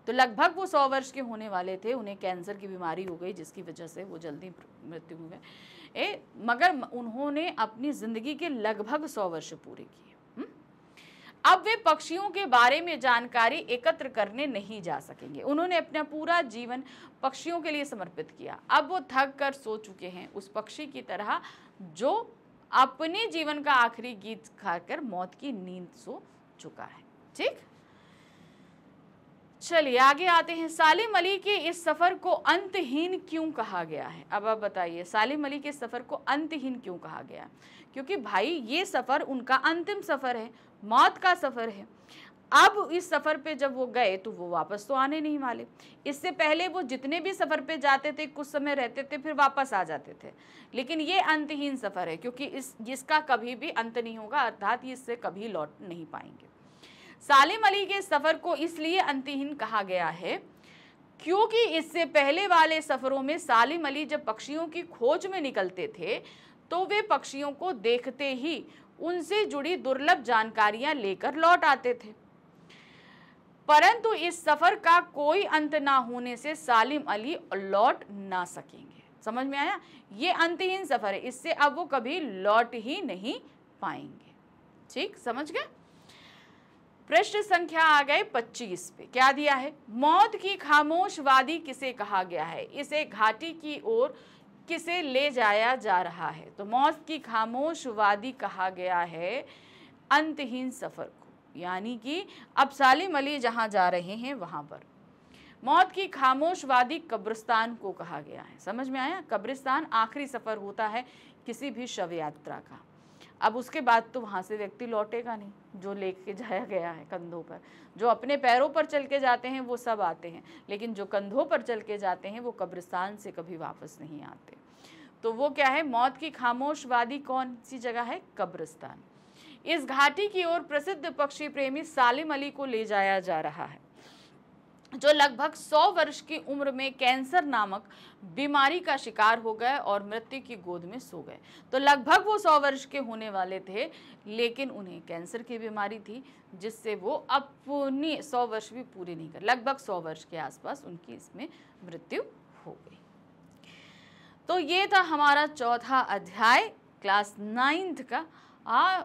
तो लगभग वो 100 वर्ष के होने वाले थे, उन्हें कैंसर की बीमारी हो गई जिसकी वजह से वो जल्दी मृत्यु हो गए, मगर उन्होंने अपनी जिंदगी के लगभग 100 वर्ष पूरे किए। अब वे पक्षियों के बारे में जानकारी एकत्र करने नहीं जा सकेंगे। उन्होंने अपना पूरा जीवन पक्षियों के लिए समर्पित किया। अब वो थक कर सो चुके हैं, उस पक्षी की तरह जो अपने जीवन का आखिरी गीत खाकर मौत की नींद सो चुका है। ठीक, चलिए आगे आते हैं। सालिम अली के इस सफर को अंतहीन क्यों कहा गया है? अब आप बताइए, सालिम अली के सफर को अंतहीन क्यों कहा गया? क्योंकि भाई ये सफर उनका अंतिम सफर है, मौत का सफर है। अब इस सफर पे जब वो गए तो वो वापस तो आने नहीं वाले। इससे पहले वो जितने भी सफर पे जाते थे कुछ समय रहते थे फिर वापस आ जाते थे, लेकिन ये अंतहीन सफर है क्योंकि इसका कभी भी अंत नहीं होगा, अर्थात इससे कभी लौट नहीं पाएंगे। सालिम अली के सफर को इसलिए अंतहीन कहा गया है क्योंकि इससे पहले वाले सफरों में सालिम अली जब पक्षियों की खोज में निकलते थे तो वे पक्षियों को देखते ही उनसे जुड़ी दुर्लभ जानकारियां लेकर लौट आते थे, परंतु इस सफर का कोई अंत ना होने से सालिम अली लौट ना सकेंगे। समझ में आया? ये अंतहीन सफर है, इससे अब वो कभी लौट ही नहीं पाएंगे। ठीक, समझ गए? प्रश्न संख्या आ गए 25 पे। क्या दिया है? मौत की खामोश वादी किसे कहा गया है? इसे घाटी की ओर किसे ले जाया जा रहा है? तो मौत की खामोश वादी कहा गया है अंतहीन सफर को, यानी कि अब सालिम अली जहां जा रहे हैं वहां पर। मौत की खामोश वादी कब्रिस्तान को कहा गया है। समझ में आया? कब्रिस्तान आखिरी सफर होता है किसी भी शव यात्रा का। अब उसके बाद तो वहाँ से व्यक्ति लौटेगा नहीं, जो लेके जाया गया है कंधों पर। जो अपने पैरों पर चल के जाते हैं वो सब आते हैं, लेकिन जो कंधों पर चल के जाते हैं वो कब्रिस्तान से कभी वापस नहीं आते। तो वो क्या है? मौत की खामोश वादी कौन सी जगह है? कब्रिस्तान। इस घाटी की ओर प्रसिद्ध पक्षी प्रेमी सालिम अली को ले जाया जा रहा है, जो लगभग 100 वर्ष की उम्र में कैंसर नामक बीमारी का शिकार हो गए और मृत्यु की गोद में सो गए। तो लगभग वो 100 वर्ष के होने वाले थे, लेकिन उन्हें कैंसर की बीमारी थी जिससे वो अपनी 100 वर्ष भी पूरे नहीं कर, लगभग 100 वर्ष के आसपास उनकी इसमें मृत्यु हो गई। तो ये था हमारा चौथा अध्याय क्लास 9th का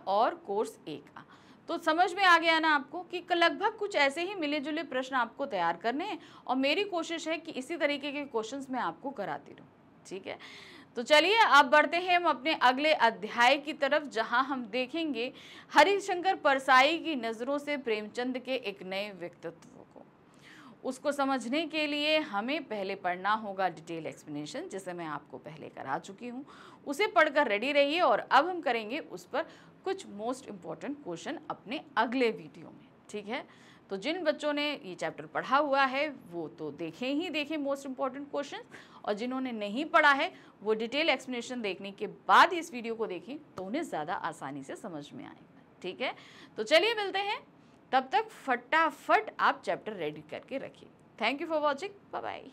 और कोर्स 1 का। तो समझ में आ गया ना आपको कि लगभग कुछ ऐसे ही मिले जुले प्रश्न आपको तैयार करने हैं और मेरी कोशिश है कि इसी तरीके के क्वेश्चंस मैं आपको कराती रहूं। ठीक है, तो चलिए अब बढ़ते हैं हम अपने अगले अध्याय की तरफ, जहां हम देखेंगे हरिशंकर परसाई की नज़रों से प्रेमचंद के एक नए व्यक्तित्व को। उसको समझने के लिए हमें पहले पढ़ना होगा डिटेल एक्सप्लेनेशन, जिसे मैं आपको पहले करा चुकी हूँ। उसे पढ़कर रेडी रहिए और अब हम करेंगे उस पर कुछ मोस्ट इम्पॉर्टेंट क्वेश्चन अपने अगले वीडियो में। ठीक है, तो जिन बच्चों ने ये चैप्टर पढ़ा हुआ है वो तो देखें मोस्ट इंपॉर्टेंट क्वेश्चन, और जिन्होंने नहीं पढ़ा है वो डिटेल एक्सप्लेनेशन देखने के बाद इस वीडियो को देखें तो उन्हें ज़्यादा आसानी से समझ में आएगा। ठीक है, तो चलिए मिलते हैं, तब तक फटाफट आप चैप्टर रेडी करके रखिए। Thank you for watching, bye bye.